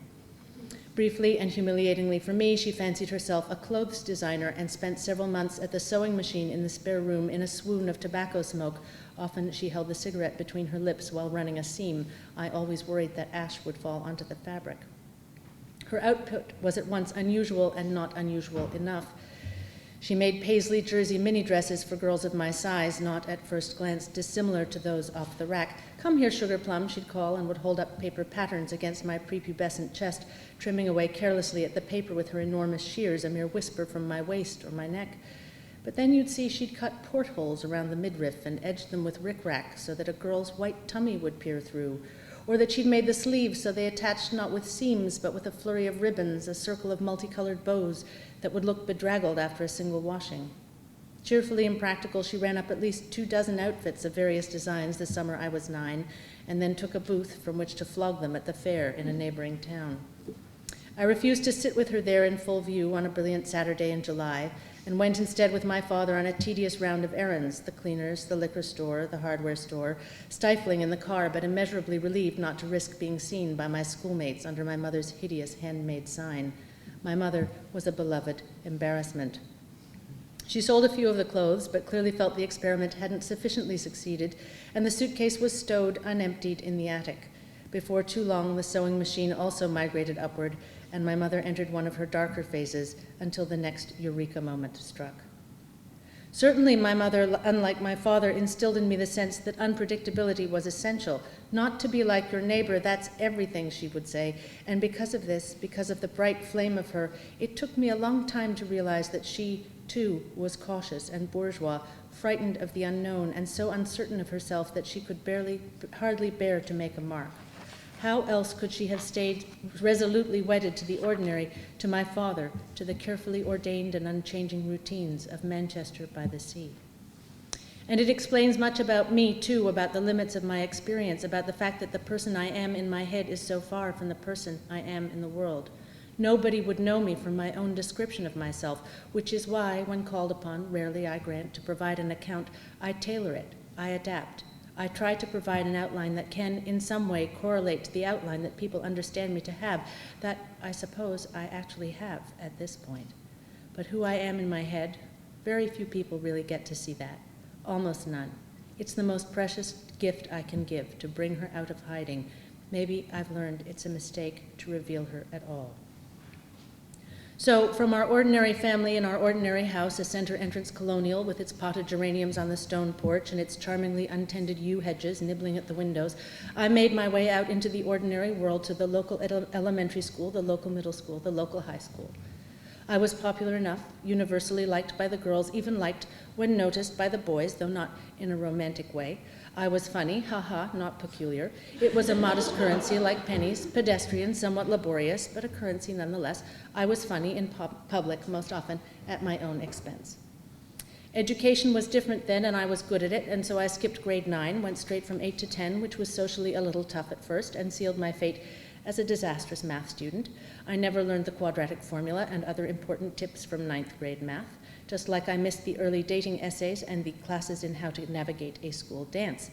Briefly and humiliatingly for me, she fancied herself a clothes designer and spent several months at the sewing machine in the spare room in a swoon of tobacco smoke. Often she held the cigarette between her lips while running a seam. I always worried that ash would fall onto the fabric. Her output was at once unusual and not unusual enough. She made paisley jersey mini dresses for girls of my size, not at first glance dissimilar to those off the rack. "Come here, Sugar Plum," she'd call, and would hold up paper patterns against my prepubescent chest, trimming away carelessly at the paper with her enormous shears, a mere whisper from my waist or my neck. But then you'd see she'd cut portholes around the midriff and edged them with rickrack so that a girl's white tummy would peer through, or that she'd made the sleeves so they attached not with seams but with a flurry of ribbons, a circle of multicolored bows that would look bedraggled after a single washing. Cheerfully impractical, she ran up at least 24 outfits of various designs the summer I was 9, and then took a booth from which to flog them at the fair in a neighboring town. I refused to sit with her there in full view on a brilliant Saturday in July, and went instead with my father on a tedious round of errands, the cleaners, the liquor store, the hardware store, stifling in the car but immeasurably relieved not to risk being seen by my schoolmates under my mother's hideous handmade sign. My mother was a beloved embarrassment. She sold a few of the clothes, but clearly felt the experiment hadn't sufficiently succeeded, and the suitcase was stowed unemptied in the attic. Before too long, the sewing machine also migrated upward, and my mother entered one of her darker phases until the next eureka moment struck. Certainly my mother, unlike my father, instilled in me the sense that unpredictability was essential. Not to be like your neighbor, that's everything, she would say. And because of this, because of the bright flame of her, it took me a long time to realize that she, too, was cautious and bourgeois, frightened of the unknown, and so uncertain of herself that she could hardly bear to make a mark. How else could she have stayed resolutely wedded to the ordinary, to my father, to the carefully ordained and unchanging routines of Manchester by the sea? And it explains much about me, too, about the limits of my experience, about the fact that the person I am in my head is so far from the person I am in the world. Nobody would know me from my own description of myself, which is why, when called upon, rarely I grant, to provide an account, I tailor it, I adapt. I try to provide an outline that can, in some way, correlate to the outline that people understand me to have, that I suppose I actually have at this point. But who I am in my head, very few people really get to see that, almost none. It's the most precious gift I can give, to bring her out of hiding. Maybe I've learned it's a mistake to reveal her at all. So, from our ordinary family in our ordinary house, a center entrance colonial with its potted geraniums on the stone porch and its charmingly untended yew hedges nibbling at the windows, I made my way out into the ordinary world to the local elementary school, the local middle school, the local high school. I was popular enough, universally liked by the girls, even liked when noticed by the boys, though not in a romantic way. I was funny, not peculiar. It was a modest currency like pennies, pedestrian, somewhat laborious, but a currency nonetheless. I was funny in public, most often at my own expense. Education was different then, and I was good at it, and so I skipped grade 9, went straight from 8 to 10, which was socially a little tough at first, and sealed my fate as a disastrous math student. I never learned the quadratic formula and other important tips from 9th grade math, just like I missed the early dating essays and the classes in how to navigate a school dance.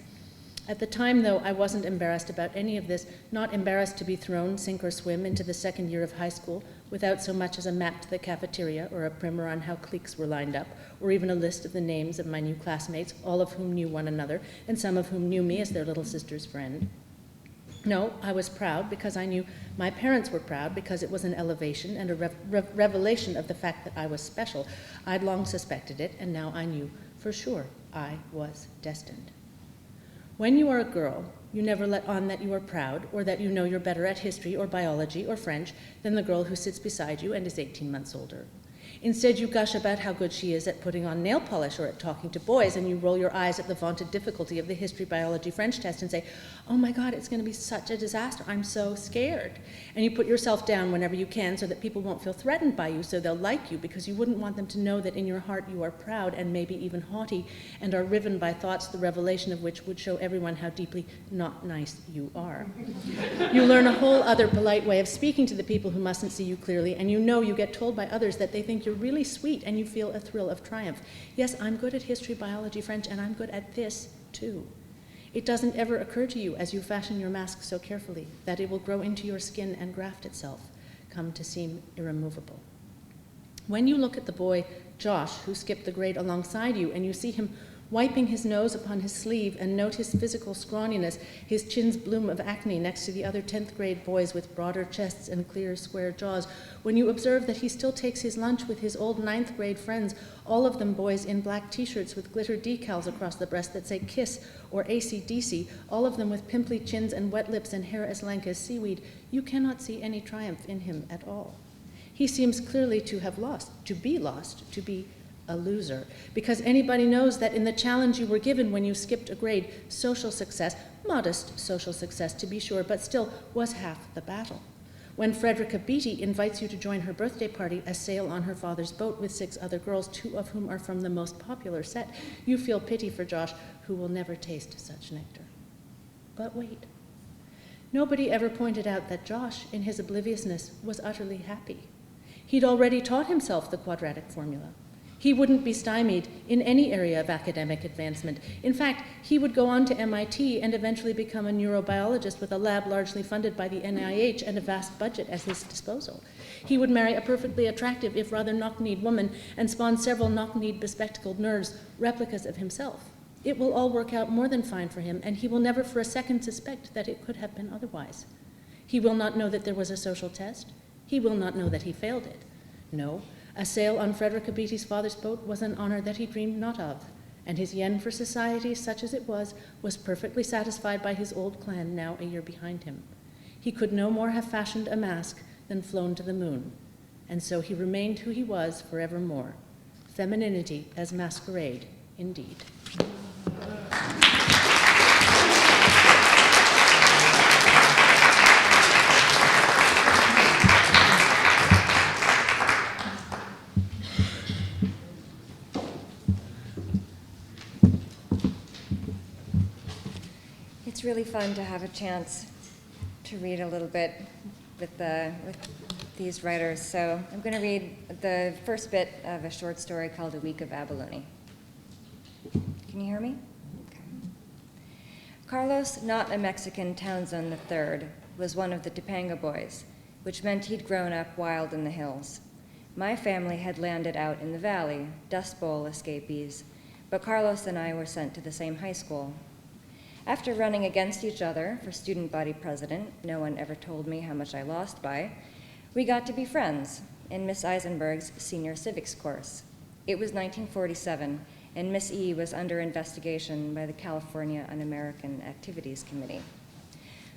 At the time, though, I wasn't embarrassed about any of this, not embarrassed to be thrown, sink or swim, into the second year of high school without so much as a map to the cafeteria or a primer on how cliques were lined up, or even a list of the names of my new classmates, all of whom knew one another, and some of whom knew me as their little sister's friend. No, I was proud because I knew my parents were proud, because it was an elevation and a revelation of the fact that I was special. I'd long suspected it, and now I knew for sure I was destined. When you are a girl, you never let on that you are proud, or that you know you're better at history or biology or French than the girl who sits beside you and is 18 months older. Instead, you gush about how good she is at putting on nail polish or at talking to boys, and you roll your eyes at the vaunted difficulty of the history, biology, French test and say, oh my God, it's going to be such a disaster. I'm so scared. And you put yourself down whenever you can so that people won't feel threatened by you, so they'll like you, because you wouldn't want them to know that in your heart you are proud and maybe even haughty and are riven by thoughts the revelation of which would show everyone how deeply not nice you are. You learn a whole other polite way of speaking to the people who mustn't see you clearly, and you get told by others that they think you're really sweet, and you feel a thrill of triumph. Yes, I'm good at history, biology, French, and I'm good at this too. It doesn't ever occur to you, as you fashion your mask so carefully, that it will grow into your skin and graft itself, come to seem irremovable. When you look at the boy, Josh, who skipped the grade alongside you, and you see him wiping his nose upon his sleeve and note his physical scrawniness, his chin's bloom of acne next to the other 10th grade boys with broader chests and clear, square jaws, when you observe that he still takes his lunch with his old 9th grade friends, all of them boys in black t-shirts with glitter decals across the breast that say KISS or AC/DC, all of them with pimply chins and wet lips and hair as lank as seaweed, you cannot see any triumph in him at all. He seems clearly to have lost, to be a loser, because anybody knows that in the challenge you were given when you skipped a grade, social success, modest social success to be sure, but still was half the battle. When Frederica Beatty invites you to join her birthday party, a sail on her father's boat with 6 other girls, 2 of whom are from the most popular set, you feel pity for Josh, who will never taste such nectar. But wait. Nobody ever pointed out that Josh, in his obliviousness, was utterly happy. He'd already taught himself the quadratic formula. He wouldn't be stymied in any area of academic advancement. In fact, he would go on to MIT and eventually become a neurobiologist with a lab largely funded by the NIH and a vast budget at his disposal. He would marry a perfectly attractive, if rather knock-kneed woman and spawn several knock-kneed bespectacled nerds, replicas of himself. It will all work out more than fine for him, and he will never for a second suspect that it could have been otherwise. He will not know that there was a social test. He will not know that he failed it. No, a sail on Frederica Beatty's father's boat was an honor that he dreamed not of, and his yen for society, such as it was perfectly satisfied by his old clan now a year behind him. He could no more have fashioned a mask than flown to the moon, and so he remained who he was forevermore. Femininity as masquerade, indeed. It's really fun to have a chance to read a little bit with these writers. So I'm going to read the first bit of a short story called A Week of Abalone. Can you hear me? Okay. Carlos, not a Mexican Townsend III, was one of the Topanga boys, which meant he'd grown up wild in the hills. My family had landed out in the valley, Dust Bowl escapees, but Carlos and I were sent to the same high school. After running against each other for student body president, no one ever told me how much I lost by, we got to be friends in Miss Eisenberg's senior civics course. It was 1947, and Miss E was under investigation by the California Un-American Activities Committee.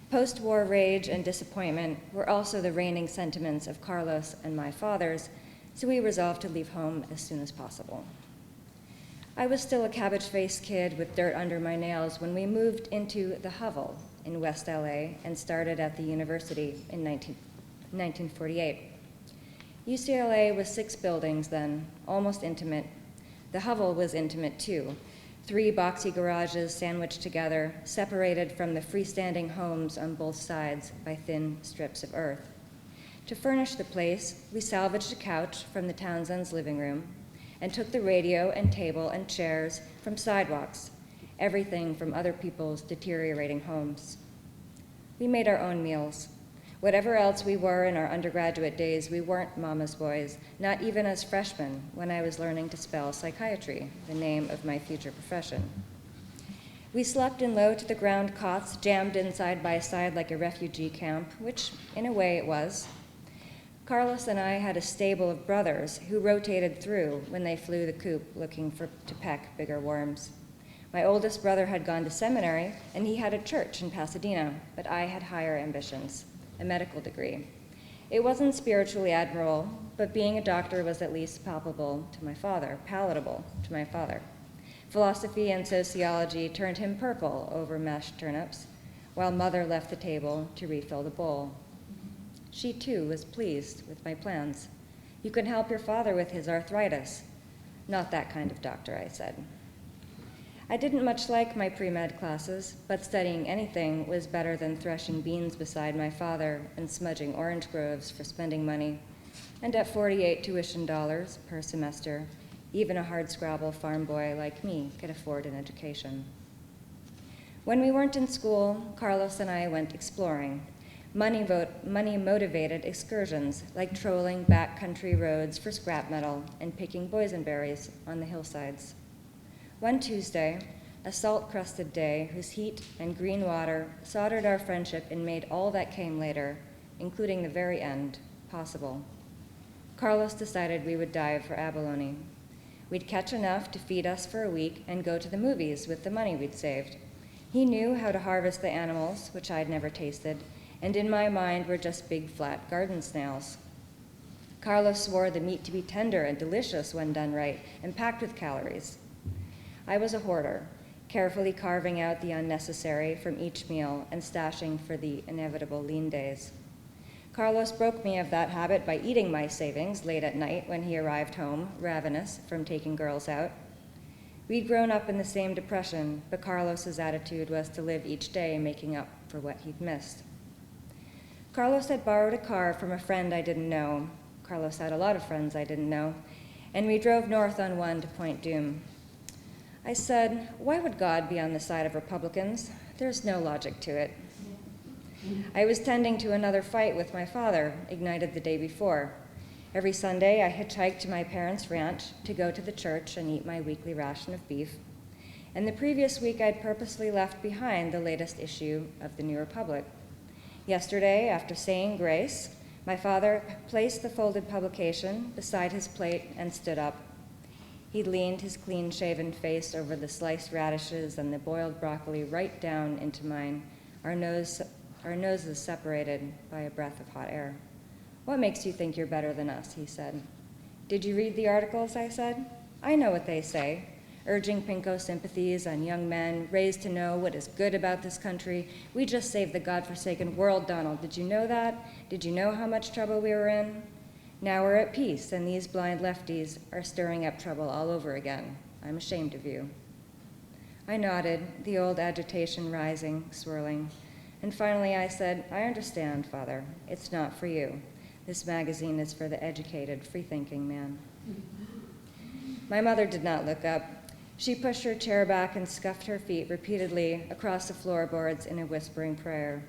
Post-war rage and disappointment were also the reigning sentiments of Carlos and my fathers, so we resolved to leave home as soon as possible. I was still a cabbage-faced kid with dirt under my nails when we moved into the hovel in West LA and started at the university in 1948. UCLA was 6 buildings then, almost intimate. The hovel was intimate too. 3 boxy garages sandwiched together, separated from the freestanding homes on both sides by thin strips of earth. To furnish the place, we salvaged a couch from the Townsend's living room and took the radio and table and chairs from sidewalks everything from other people's deteriorating homes. We made our own meals. Whatever else we were in our undergraduate days, we weren't mama's boys, not even as freshmen when I was learning to spell psychiatry, the name of my future profession. We slept in low-to-the-ground cots jammed in side by side like a refugee camp, which in a way it was. Carlos and I had a stable of brothers who rotated through when they flew the coop looking to peck bigger worms. My oldest brother had gone to seminary, and he had a church in Pasadena, but I had higher ambitions, a medical degree. It wasn't spiritually admirable, but being a doctor was at least palatable to my father. Philosophy and sociology turned him purple over mashed turnips, while mother left the table to refill the bowl. She, too, was pleased with my plans. You can help your father with his arthritis. Not that kind of doctor, I said. I didn't much like my pre-med classes, but studying anything was better than threshing beans beside my father and smudging orange groves for spending money. And at 48 tuition dollars per semester, even a hardscrabble farm boy like me could afford an education. When we weren't in school, Carlos and I went exploring. Money-motivated excursions, like trolling backcountry roads for scrap metal and picking boysenberries on the hillsides. One Tuesday, a salt-crusted day whose heat and green water soldered our friendship and made all that came later, including the very end, possible. Carlos decided we would dive for abalone. We'd catch enough to feed us for a week and go to the movies with the money we'd saved. He knew how to harvest the animals, which I'd never tasted, and in my mind were just big flat garden snails. Carlos swore the meat to be tender and delicious when done right and packed with calories. I was a hoarder, carefully carving out the unnecessary from each meal and stashing for the inevitable lean days. Carlos broke me of that habit by eating my savings late at night when he arrived home, ravenous from taking girls out. We'd grown up in the same depression, but Carlos's attitude was to live each day making up for what he'd missed. Carlos had borrowed a car from a friend I didn't know. Carlos had a lot of friends I didn't know, and we drove north on one to Point Doom. I said, why would God be on the side of Republicans? There's no logic to it. I was tending to another fight with my father, ignited the day before. Every Sunday, I hitchhiked to my parents' ranch to go to the church and eat my weekly ration of beef. And the previous week, I'd purposely left behind the latest issue of the New Republic. Yesterday, after saying grace, my father placed the folded publication beside his plate and stood up. He leaned his clean-shaven face over the sliced radishes and the boiled broccoli right down into mine, our noses separated by a breath of hot air. What makes you think you're better than us, he said. Did you read the articles, I said? I know what they say, urging pinko sympathies on young men raised to know what is good about this country. We just saved the godforsaken world, Donald. Did you know that? Did you know how much trouble we were in? Now we're at peace, and these blind lefties are stirring up trouble all over again. I'm ashamed of you. I nodded, the old agitation rising, swirling. And finally I said, I understand, Father. It's not for you. This magazine is for the educated, free-thinking man. My mother did not look up. She pushed her chair back and scuffed her feet repeatedly across the floorboards in a whispering prayer.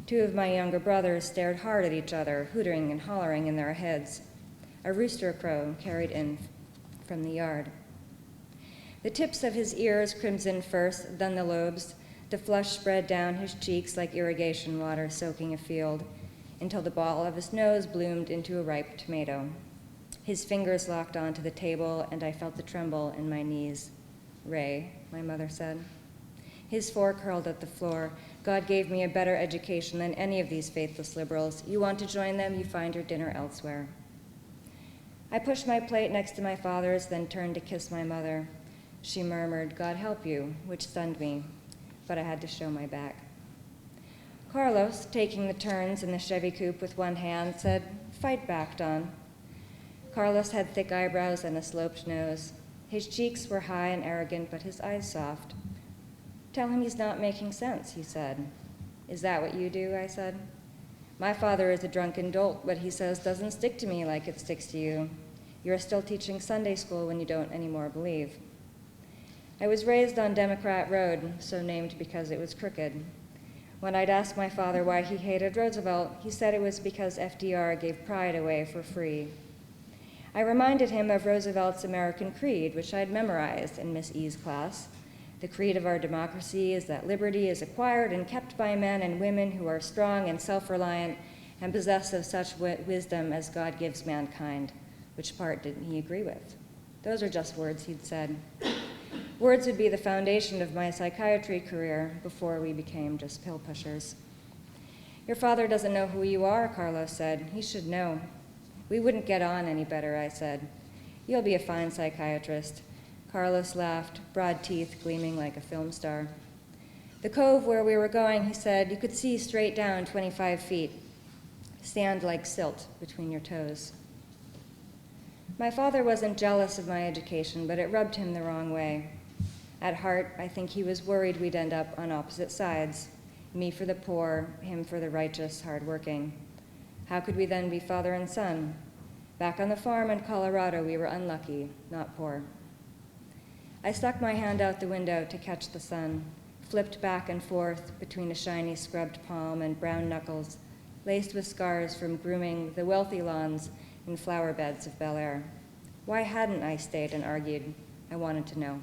Two of my younger brothers stared hard at each other, hooting and hollering in their heads. A rooster crow carried in from the yard. The tips of his ears crimsoned first, then the lobes. The flush spread down his cheeks like irrigation water soaking a field, until the ball of his nose bloomed into a ripe tomato. His fingers locked onto the table, and I felt the tremble in my knees. Ray, my mother said. His fork hurled at the floor. God gave me a better education than any of these faithless liberals. You want to join them, you find your dinner elsewhere. I pushed my plate next to my father's, then turned to kiss my mother. She murmured, God help you, which stunned me, but I had to show my back. Carlos, taking the turns in the Chevy coupe with one hand, said, fight back, Don. Carlos had thick eyebrows and a sloped nose. His cheeks were high and arrogant, but his eyes soft. Tell him he's not making sense, he said. Is that what you do? I said. My father is a drunken dolt, but he says doesn't stick to me like it sticks to you. You're still teaching Sunday school when you don't anymore believe. I was raised on Democrat Road, so named because it was crooked. When I'd asked my father why he hated Roosevelt, he said it was because FDR gave pride away for free. I reminded him of Roosevelt's American Creed, which I'd memorized in Miss E's class. The creed of our democracy is that liberty is acquired and kept by men and women who are strong and self-reliant and possessed of such wisdom as God gives mankind. Which part didn't he agree with? Those are just words he'd said. Words would be the foundation of my psychiatry career before we became just pill pushers. Your father doesn't know who you are, Carlos said. He should know. We wouldn't get on any better, I said. You'll be a fine psychiatrist. Carlos laughed, broad teeth gleaming like a film star. The cove where we were going, he said, you could see straight down 25 feet. Sand like silt between your toes. My father wasn't jealous of my education, but it rubbed him the wrong way. At heart, I think he was worried we'd end up on opposite sides, me for the poor, him for the righteous, hardworking. How could we then be father and son? Back on the farm in Colorado, we were unlucky, not poor. I stuck my hand out the window to catch the sun, flipped back and forth between a shiny scrubbed palm and brown knuckles, laced with scars from grooming the wealthy lawns and flower beds of Bel Air. Why hadn't I stayed and argued? I wanted to know.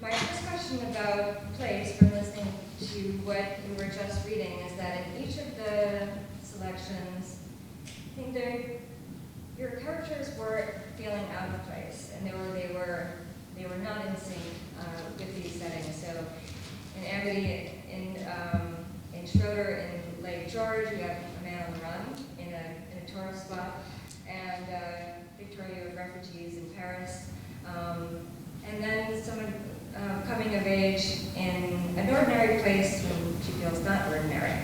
My first question about plays from listening to what you were just reading is that in each of the selections, I think your characters were feeling out of place, and they were not in sync with these settings. So in Amity, in Schroeder, in Lake George, we have a man on the run in a tourist spot, and Victoria, you have refugees in Paris. And then someone coming of age in an ordinary place when she feels not ordinary.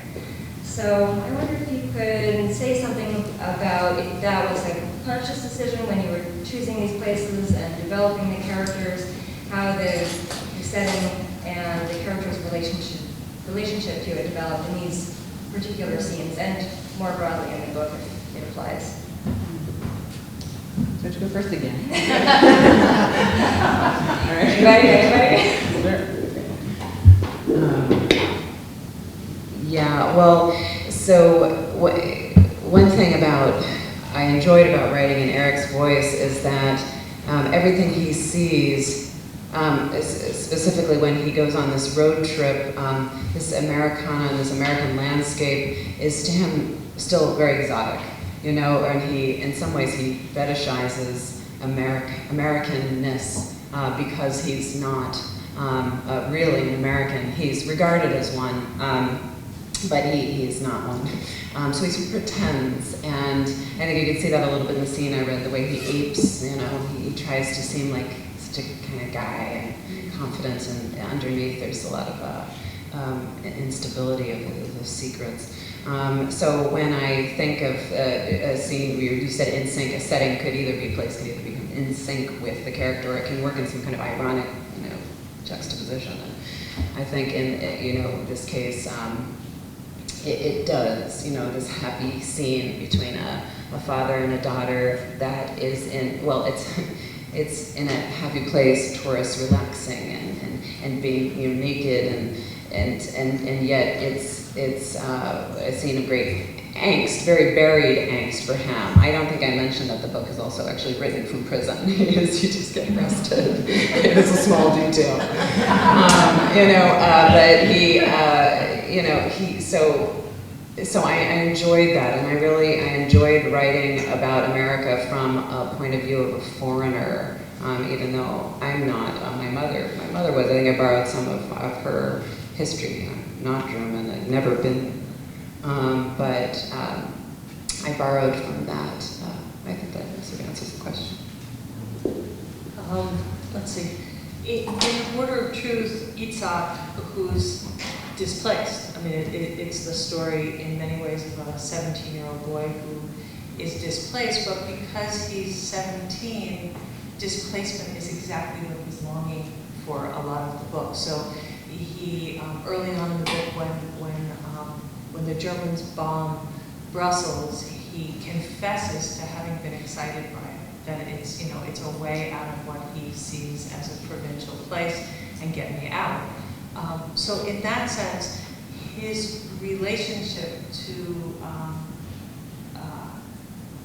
So I wonder if you could say something about if that was a conscious decision when you were choosing these places and developing the characters, how the setting and the characters' relationship to it developed in these particular scenes, and more broadly in the book if it applies. So to go first again. All right. Anybody? Yeah, well, so one thing I enjoyed about writing in Eric's voice is that everything he sees, specifically when he goes on this road trip, this Americana, this American landscape is to him still very exotic. You know, and in some ways, he fetishizes Americanness because he's not really an American. He's regarded as one, but he's not one. So he pretends, and I think you can see that a little bit in the scene I read, the way he apes, you know, he tries to seem like such a kind of guy and confident, and underneath there's a lot of instability of the secrets. So when I think of a scene where you said in sync, a setting could either be a place, could either be in sync with the character, or it can work in some kind of ironic, you know, juxtaposition. And I think in this case, it does. You know, this happy scene between a father and a daughter that is it's in a happy place, tourists relaxing and being naked and yet it's a scene of great angst, very buried angst for him. I don't think I mentioned that the book is also actually written from prison. Because you just get arrested. It is a small detail. But so I enjoyed that, and I enjoyed writing about America from a point of view of a foreigner, even though I'm not. My mother was. I think I borrowed some of her history. I'm not German. I've never been. But I borrowed from that. I think that sort of answers the question. Let's see. In Order of Truth, Itzhak, who's displaced. I mean, it's the story in many ways of a 17-year-old boy who is displaced, but because he's 17, displacement is exactly what he's longing for a lot of the book. So he, early on in the book, when the Germans bomb Brussels, he confesses to having been excited by it, that it's, it's a way out of what he sees as a provincial place and get me out. So in that sense, his relationship to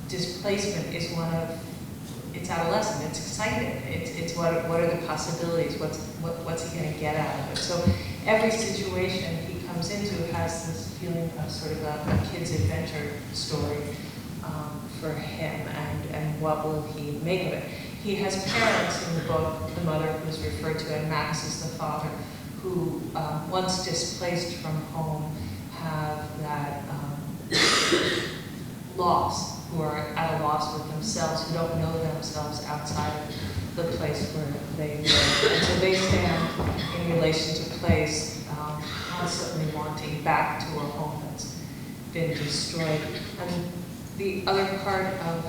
displacement is one of, it's adolescent, it's exciting, it's what are the possibilities, what's he going to get out of it. So every situation he comes into has this feeling of sort of a kid's adventure story for him, and what will he make of it. He has parents in the book, the mother who's referred to, and Max is the father, who once displaced from home have that loss, who are at a loss with themselves, who don't know themselves outside of the place where they live. And so they stand in relation to place, constantly wanting back to a home that's been destroyed. And the other part of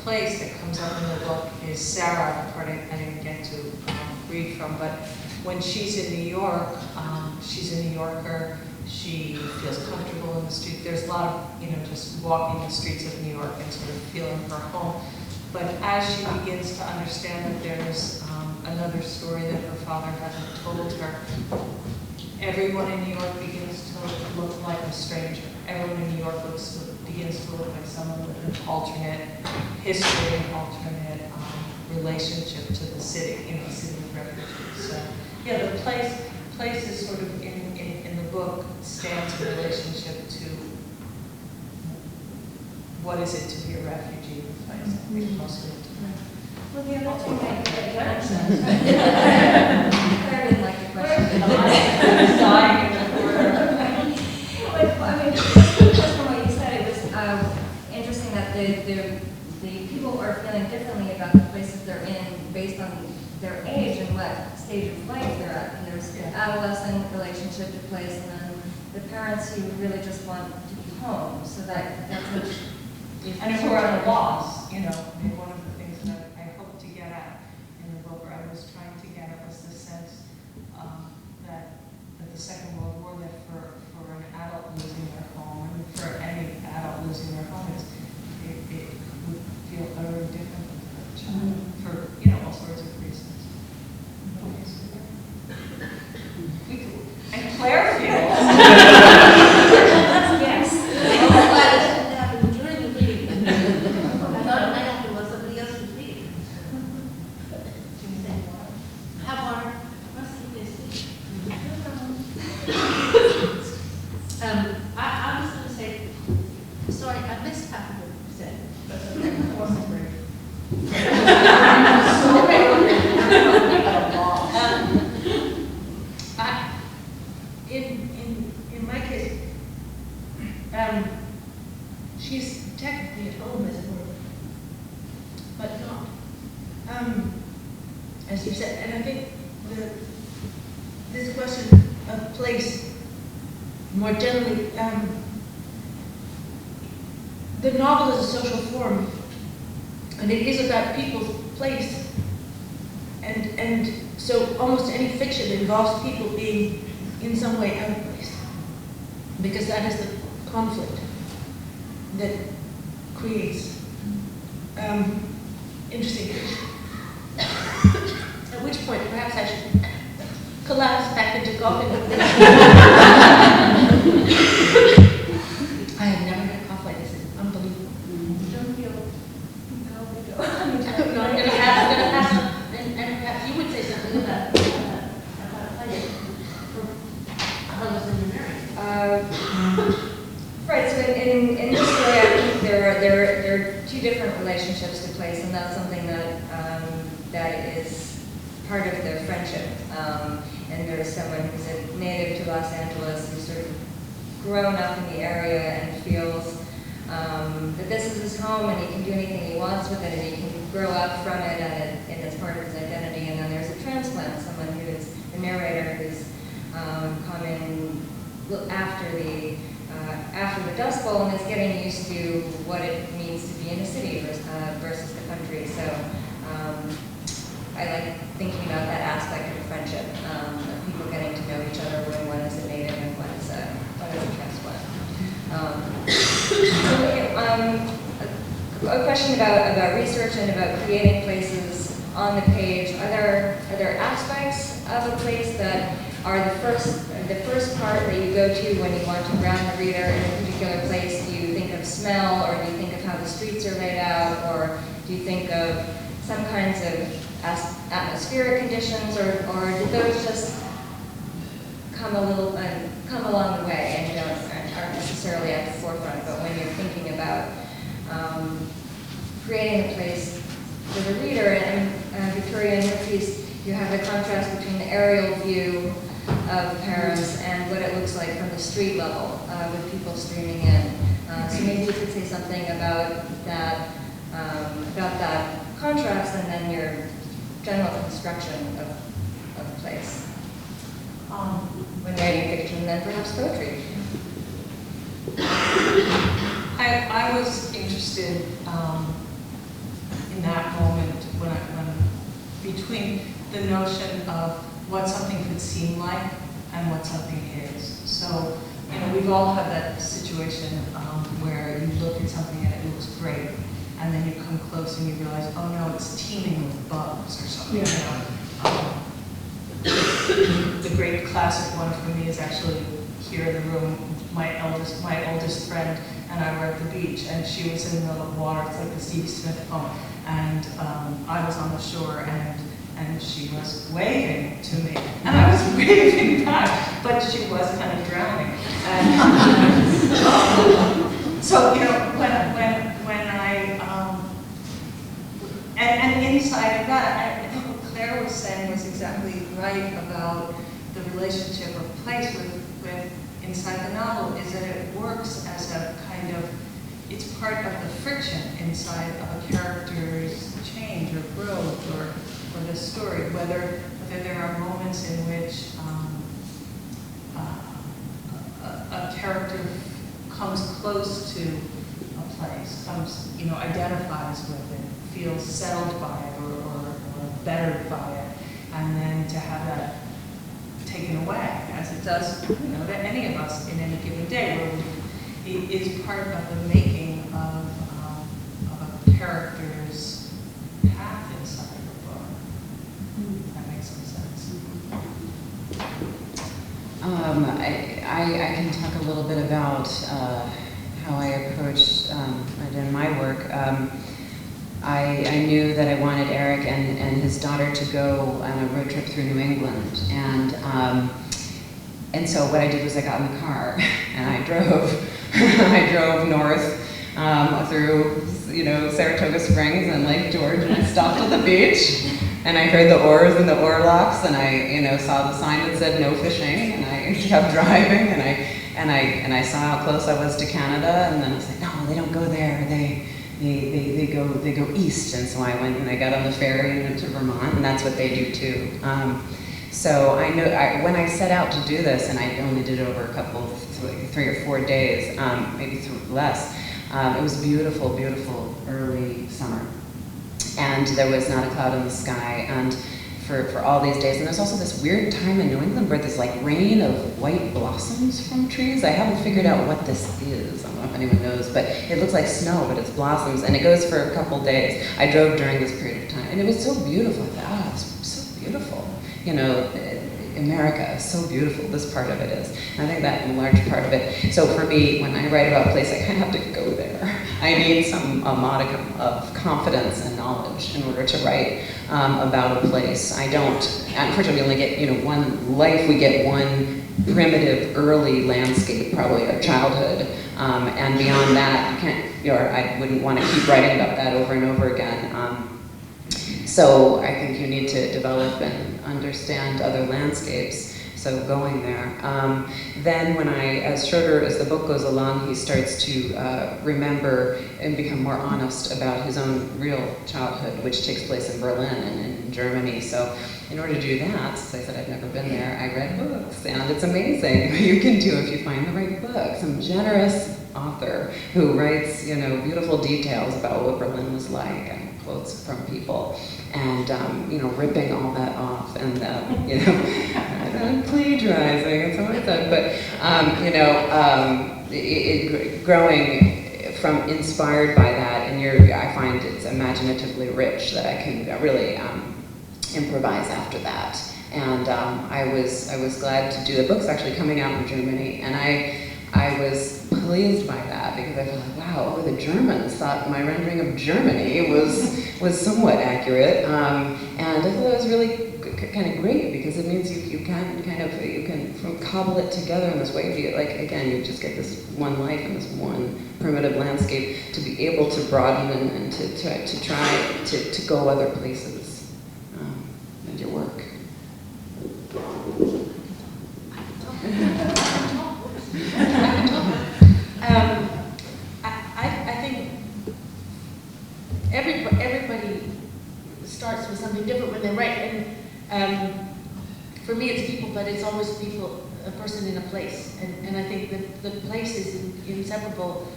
place that comes up in the book is Sarah, the part I didn't get to read from, but when she's in New York, she's a New Yorker, she feels comfortable in the street. There's a lot of, just walking the streets of New York and sort of feeling her home. But as she begins to understand that there's another story that her father hasn't told her, everyone in New York begins to look like a stranger. Everyone in New York begins to look like someone with an alternate history, an alternate relationship to the city, city of refugees. So, yeah, the place is sort of in the book stands in relationship to what is it to be a refugee in the place. I think mostly. Well, the other thing that Claire said, Claire didn't like the question. Just from what you said, it was interesting that the people are feeling differently about the places they're in based on their age and what stage of life they're at. And there's the adolescent relationship to place, and then the parents who really just want to be home. So that's what. And if we're at a loss, one of the things that I hope to get at in the book, or I was trying to get at, was the sense that the Second World War, that for an adult losing their home, and for any adult losing their home, it would feel utterly different for a child, for all sorts of reasons. And Clare feels. Yes. I'm glad it didn't happen during the reading. I thought it might happen when somebody else was reading. Have water. Must be busy. I was going to say, sorry, I missed half of what you said. But it wasn't great. In my case, she's technically at home, as it were, but not. As you said, and I think this question of place, more generally, the novel is a social form, and it is about people's place, and so almost any fiction involves people being in some way out of place, because that is the conflict that creates. Interesting. At which point, perhaps I should collapse back into coughing. I have never had a cough like this. It's unbelievable. Don't feel. No, I'm going to pass on, and perhaps you would say something about pleasure. How long have you been married? Right, so in this story, I think there are two different relationships to place, and that's something that is part of their friendship. And there's someone who's a native to Los Angeles who's sort of grown up in the area and feels that this is his home and he can do anything he wants with it and he can grow up from it and it's part of his identity. And then there's a transplant, someone who is the narrator who's coming after the Dust Bowl and is getting used to what it means to be in a city versus the country. So I like thinking about that aspect of friendship, of people getting to know each other when one is a native and one is a transplant. A question about research and about creating places on the page. Are there aspects of a place that are the first part that you go to when you want to ground the reader in a particular place? Do you think of smell, or do you think of how the streets are laid out, or do you think of some kinds of atmospheric conditions, or do those just come along the way and aren't necessarily at the forefront? But when you're thinking about creating a place for the reader, and Victoria, in your piece, you have the contrast between the aerial view of Paris and what it looks like from the street level with people streaming in. So maybe you could say something about that contrast, and then your general construction of the place when writing fiction, and then perhaps poetry. I was interested in that moment when between the notion of what something could seem like and what something is. So, we've all had that situation where you look at something and it looks great, and then you come close and you realize, oh no, it's teeming with bugs or something. The great classic one for me is actually here in the room. My oldest friend and I were at the beach, and she was in the middle of water. It's like the Steve Smith poem, and I was on the shore, and she was waving to me, and I was waving back, but she was kind of drowning. And so when I and inside of that, I think what Clare was saying was exactly right about the relationship of place with inside the novel, is that it works as a kind of, it's part of the friction inside of a character's change or growth or the story, whether there are moments in which a character comes close to a place, identifies with it, feels settled by it or bettered by it, and then to have that taken away, as it does, to any of us in any given day, where it is part of the making of a character's path inside the book. If that makes some sense. I can talk a little bit about how I approached it in my work. I knew that I wanted Eric and his daughter to go on a road trip through New England, and so what I did was I got in the car and I drove north through Saratoga Springs and Lake George, and I stopped at the beach and I heard the oars and the oarlocks, and I saw the sign that said no fishing, and I kept driving, and I saw how close I was to Canada, and then I was like, no, they don't go there. They go east, and so I went and I got on the ferry and went to Vermont, and that's what they do too. So I know when I set out to do this, and I only did it over a couple, 3 or 4 days, maybe less. It was beautiful, beautiful early summer, and there was not a cloud in the sky, and for all these days. And there's also this weird time in New England where there's like rain of white blossoms from trees. I haven't figured out what this is. I don't know if anyone knows, but it looks like snow, but it's blossoms, and it goes for a couple days. I drove during this period of time, and it was so beautiful. I thought, oh, it's so beautiful. America is so beautiful, this part of it is. And I think that in a large part of it. So for me, when I write about a place, I kind of have to go there. I need a modicum of confidence and knowledge in order to write about a place. I don't, unfortunately, we only get, one life, we get one primitive early landscape, probably our childhood. And beyond that, you can't, I wouldn't want to keep writing about that over and over again. So I think you need to develop and understand other landscapes so going there. Then when as Schroeder, as the book goes along, he starts to remember and become more honest about his own real childhood, which takes place in Berlin and in Germany. So in order to do that, since I said I've never been there, I read books, and it's amazing what you can do if you find the right book. Some generous author who writes, beautiful details about what Berlin was like, and quotes from people, and ripping all that off, and plagiarizing and so like that. But growing from inspired by that, and I find it's imaginatively rich that I can really improvise after that. And I was glad to do the book's actually coming out in Germany, and I was pleased by that because I felt like, wow, the Germans thought my rendering of Germany was somewhat accurate, and I thought it was really kind of great because it means you can cobble it together in this way. Like again, you just get this one life and this one primitive landscape to be able to broaden and to try to go other places with your work. I think everybody starts with something different when they write, and for me it's people, but it's always people, a person in a place, and I think that the place is inseparable.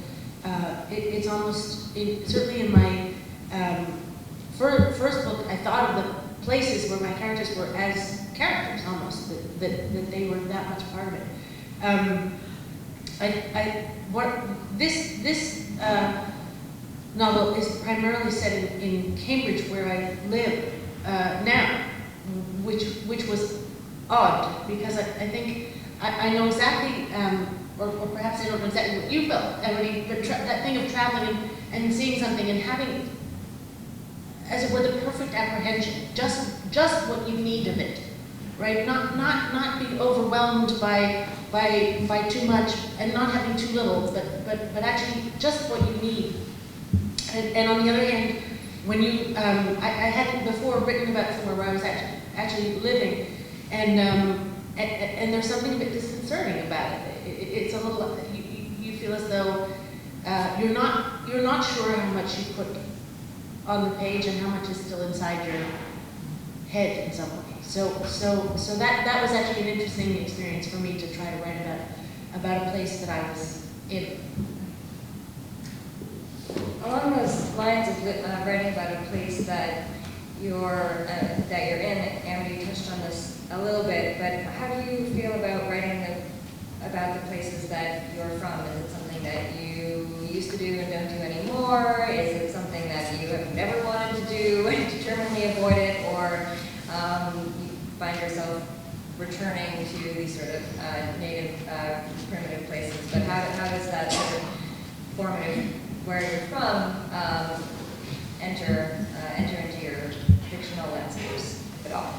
It's almost, certainly in my first book, I thought of the places where my characters were as characters almost, that they were that much part of it. This novel is primarily set in Cambridge, where I live now, which was odd because I think I know exactly, or perhaps I don't know exactly what you felt, Emily, but that thing of traveling and seeing something and having, as it were, the perfect apprehension, just what you need of it, right? Not being overwhelmed by too much and not having too little, but actually just what you need. And on the other hand, when you, I had before written about somewhere where I was actually living, and there's something a bit disconcerting about it. It's a little, you feel as though you're not sure how much you put on the page and how much is still inside your head in some way. So that was actually an interesting experience for me to try to write about a place that I was in. Along those lines of writing about a place that you're in, Amity touched on this a little bit, but how do you feel about writing about the places that you're from? Is it something that you used to do and don't do anymore? Is it something that you have never wanted to do and determinedly avoid it, or you find yourself returning to these sort of native, primitive places? But how does that sort of formative where you're from enter into your fictional landscapes, if at all?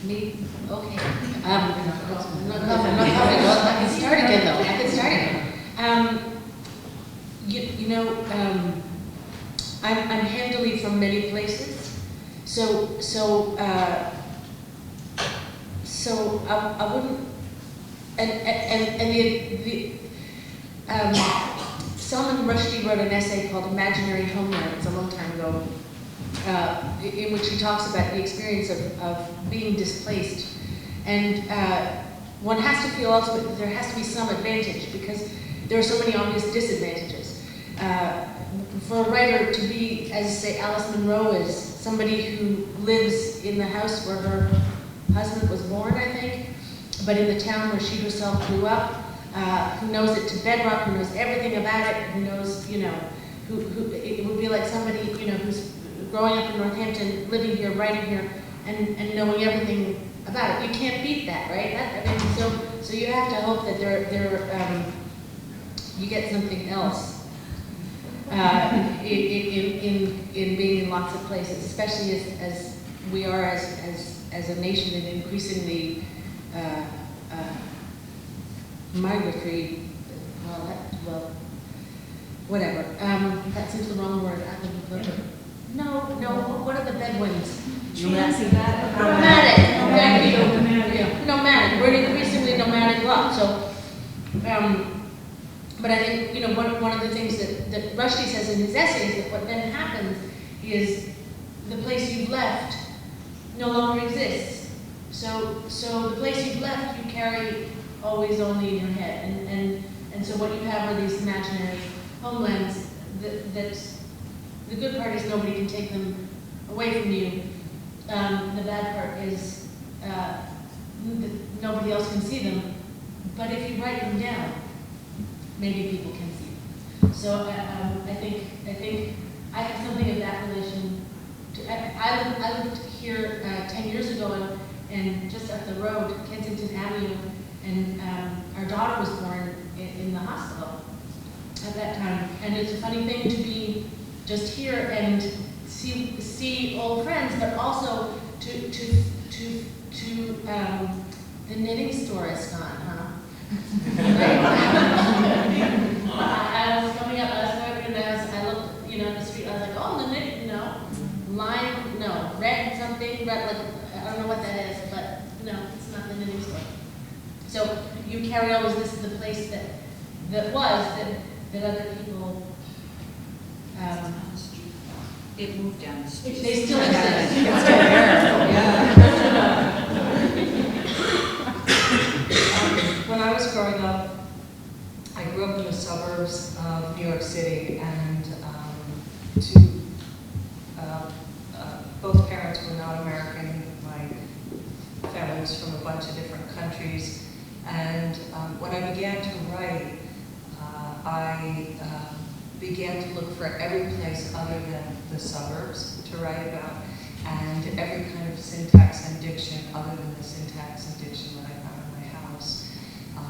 Me? Okay. Not comment. Well, I can start again though. I'm handily from many places, so I wouldn't. And Salman Rushdie wrote an essay called Imaginary Homelands a long time ago, in which he talks about the experience of being displaced. And one has to feel also that there has to be some advantage because there are so many obvious disadvantages. For a writer to be, as say Alice Munro is, somebody who lives in the house where her husband was born, I think, but in the town where she herself grew up, who knows it to bedrock, who knows everything about it, who knows, who it would be like somebody, who's growing up in Northampton, living here, writing here, and knowing everything about it. You can't beat that, right? So you have to hope that you get something else in being in lots of places, especially as we are as a nation and increasingly migratory, whatever. That seems the wrong word. No, what are the Bedouins? Nomadic. Nomadic, we're an increasingly nomadic lot, so, but I think, you know, one of the things that Rushdie says in his essays, that what then happens is the place you've left no longer exists. So the place you've left, you carry always only in your head, and so what you have are these imaginary homelands that's, the good part is nobody can take them away from you. The bad part is that nobody else can see them, but if you write them down, maybe people can see them. So I think I have something of that relation. I lived here 10 years ago, and just up the road, Kensington Avenue, and our daughter was born in the hospital at that time. And it's a funny thing to be just here and see old friends, but also to the knitting store is gone, huh? I was coming up last night, and I looked, you know, the street. I was like, oh, the knitting, no, lime, no, red something, red, like I don't know what that is, but no, it's not the knitting store. So you carry always this is the place that other people. It moved down the street. They still exist. When I was growing up, I grew up in the suburbs of New York City, and both parents were not American. My family was from a bunch of different countries, and when I began to write, I began to look for every place other than the suburbs to write about, and every kind of syntax and diction other than the syntax and diction that I found in my house.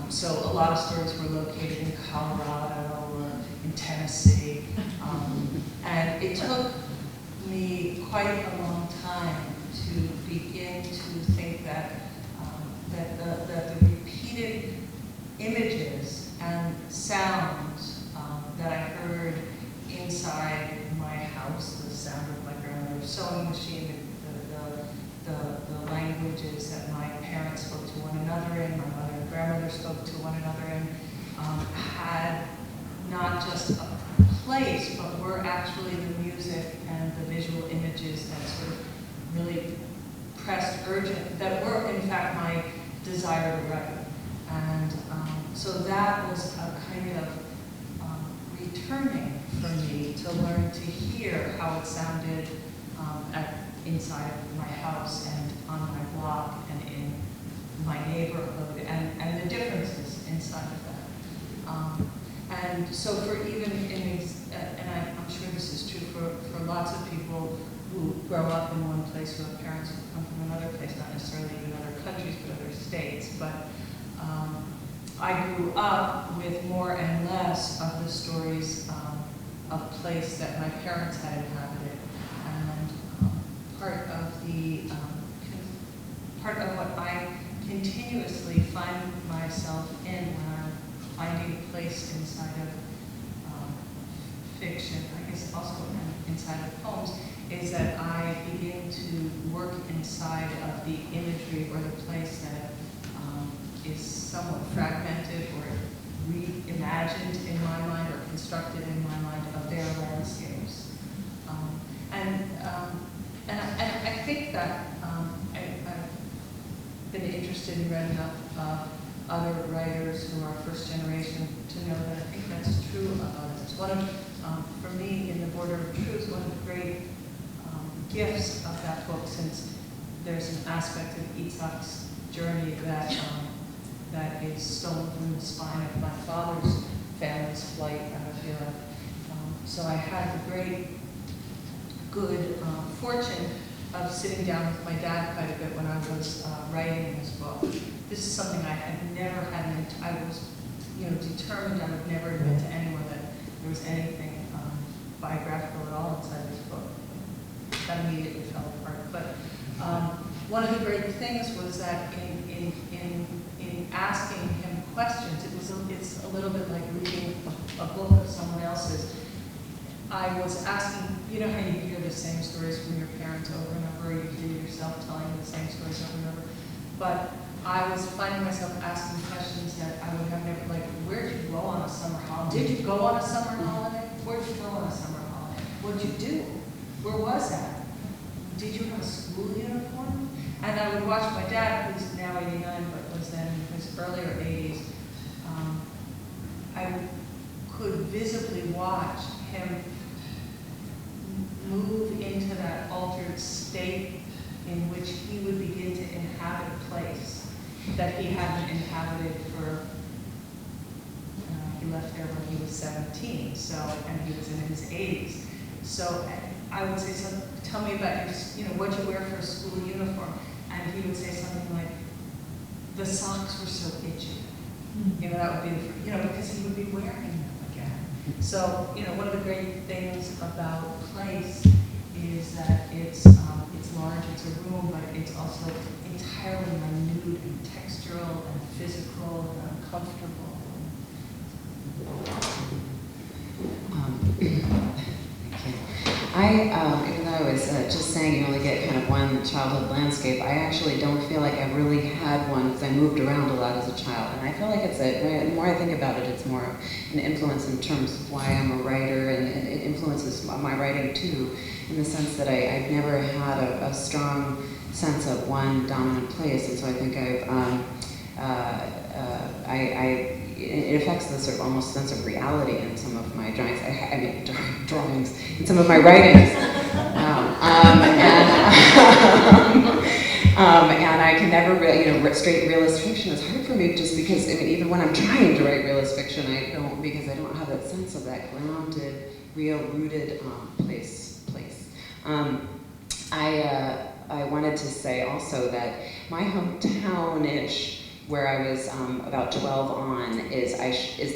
So a lot of stories were located in Colorado or in Tennessee, and it took me quite a long time to begin to think that the repeated images and sounds that I heard inside my house, the sound of my grandmother's sewing machine, the languages that my parents spoke to one another in, my mother and grandmother spoke to one another in, had not just a place, but were actually the music and the visual images that sort of really pressed urgent, that were in fact my desire to write. And so that was a kind of returning for me to learn to hear how it sounded inside of my house and on my block and in my neighborhood, and the differences inside of that. And so for even and I'm sure this is true for lots of people who grow up in one place, who have parents who come from another place, not necessarily even other countries, but other states. But I grew up with more and less of the stories of place that my parents had inhabited, and part of what I continuously find myself in when I'm finding a place inside of fiction, I guess also inside of poems, is that I begin to work inside of the imagery or the place that is somewhat fragmented or reimagined in my mind or constructed in my mind of their landscapes. And I think that I've been interested in reading up other writers who are first generation to know that I think that's true of others. One of, for me, in The Border of Truth, one of the great gifts of that book, since there's an aspect of Itzhak's journey that is stolen from the spine of my father's family's flight out of Europe. So I had the great good fortune of sitting down with my dad quite a bit when I was writing this book. This is something I had never had. I was, determined I would never admit to anyone that there was anything biographical at all inside this book. That immediately fell apart. But one of the great things was that in asking him questions, it's a little bit like reading a book of someone else's. I was asking you know how you hear the same stories from your parents over and over, you hear yourself telling the same stories over and over. But I was finding myself asking questions that I would have never, like, where did you go on a summer holiday? Did you go on a summer holiday? Where did you go on a summer holiday? What did you do? Where was that? Did you have a school uniform? And I would watch my dad, who's now 89, but was then in his earlier 80s. I could visibly watch him move into that altered state in which he would begin to inhabit a place that he hadn't inhabited for, he left there when he was 17, so, and he was in his 80s. So I would say something, tell me about your, what you wear for a school uniform. And he would say something like, the socks were so itchy. That would be, because he would be wearing them again. So, one of the great things about place is that it's large, it's a room, but it's also entirely minute and textural and physical and uncomfortable. Even though I was just saying you only get kind of one childhood landscape, I actually don't feel like I really had one because I moved around a lot as a child. And I feel like the more I think about it, it's more an influence in terms of why I'm a writer, and it influences my writing too, in the sense that I've never had a strong sense of one dominant place. And so I think it affects the sort of almost sense of reality in some of my drawings. Drawings, in some of my writings. And I can never really, straight realist fiction is hard for me just because, even when I'm trying to write realist fiction, I don't, because I don't have that sense of that grounded, real, rooted place. I wanted to say also that my hometown-ish, where I was about 12 on, is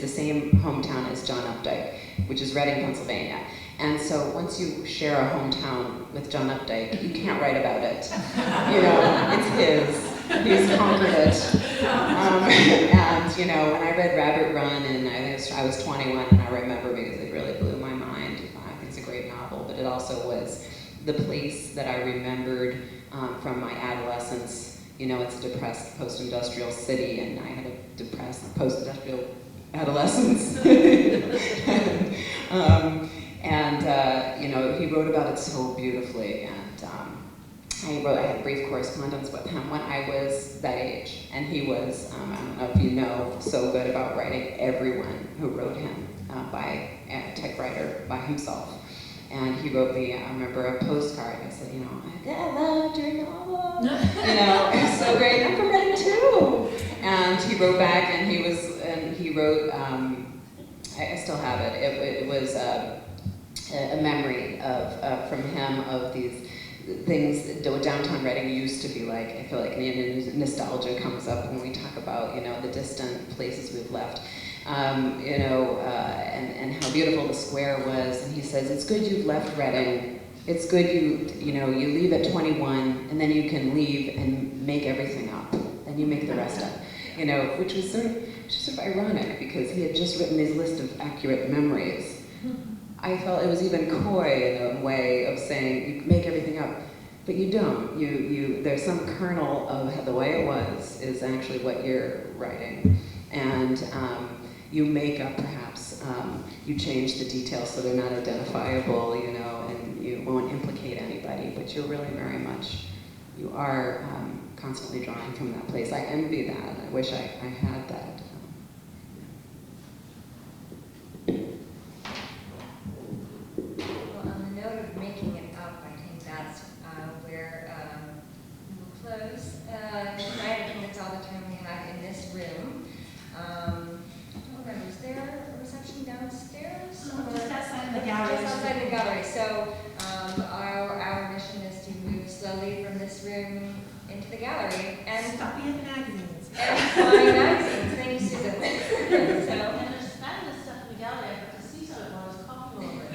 the same hometown as John Updike, which is Reading, Pennsylvania. And so once you share a hometown with John Updike, you can't write about it. It's his. He's conquered it. And when I read Rabbit Run, and I was 21, and I remember because it really blew my mind. I think it's a great novel, but it also was the place that I remembered from my adolescence. It's a depressed post-industrial city, and I had a depressed post-industrial adolescence. He wrote about it so beautifully, and I had a brief correspondence with him when I was that age, and he was, I don't know if you know, so good about writing everyone who wrote him by a typewriter by himself. And he wrote me, I remember, a postcard. I said, I loved your novel. It's so great. I'm from Reading too. And he wrote back, and he wrote, I still have it. It was a memory from him of these things that downtown Reading used to be like. I feel like nostalgia comes up when we talk about, the distant places we've left. And how beautiful the square was. And he says, it's good you've left Reading. It's good you leave at 21, and then you can leave and make everything up. And you make the rest up. Which was sort of ironic, because he had just written his list of accurate memories. I felt it was even coy in a way of saying, you make everything up. But you don't. There's some kernel of the way it was is actually what you're writing. And you make up, perhaps, you change the details so they're not identifiable, and you won't implicate anybody, but you're really very much, you are constantly drawing from that place. I envy that. I wish I had that. Well, on the note of making it up, I think that's where we'll close tonight. I think that's all the time we have in this room. Is there a reception downstairs? Just outside in the gallery. Just outside the gallery. So our mission is to move slowly from this room into the gallery and Stopping at the magazines. And buying magazines. Thank you, Susan. And there's fabulous stuff in the gallery. I got to see some of it while I was coughing over it.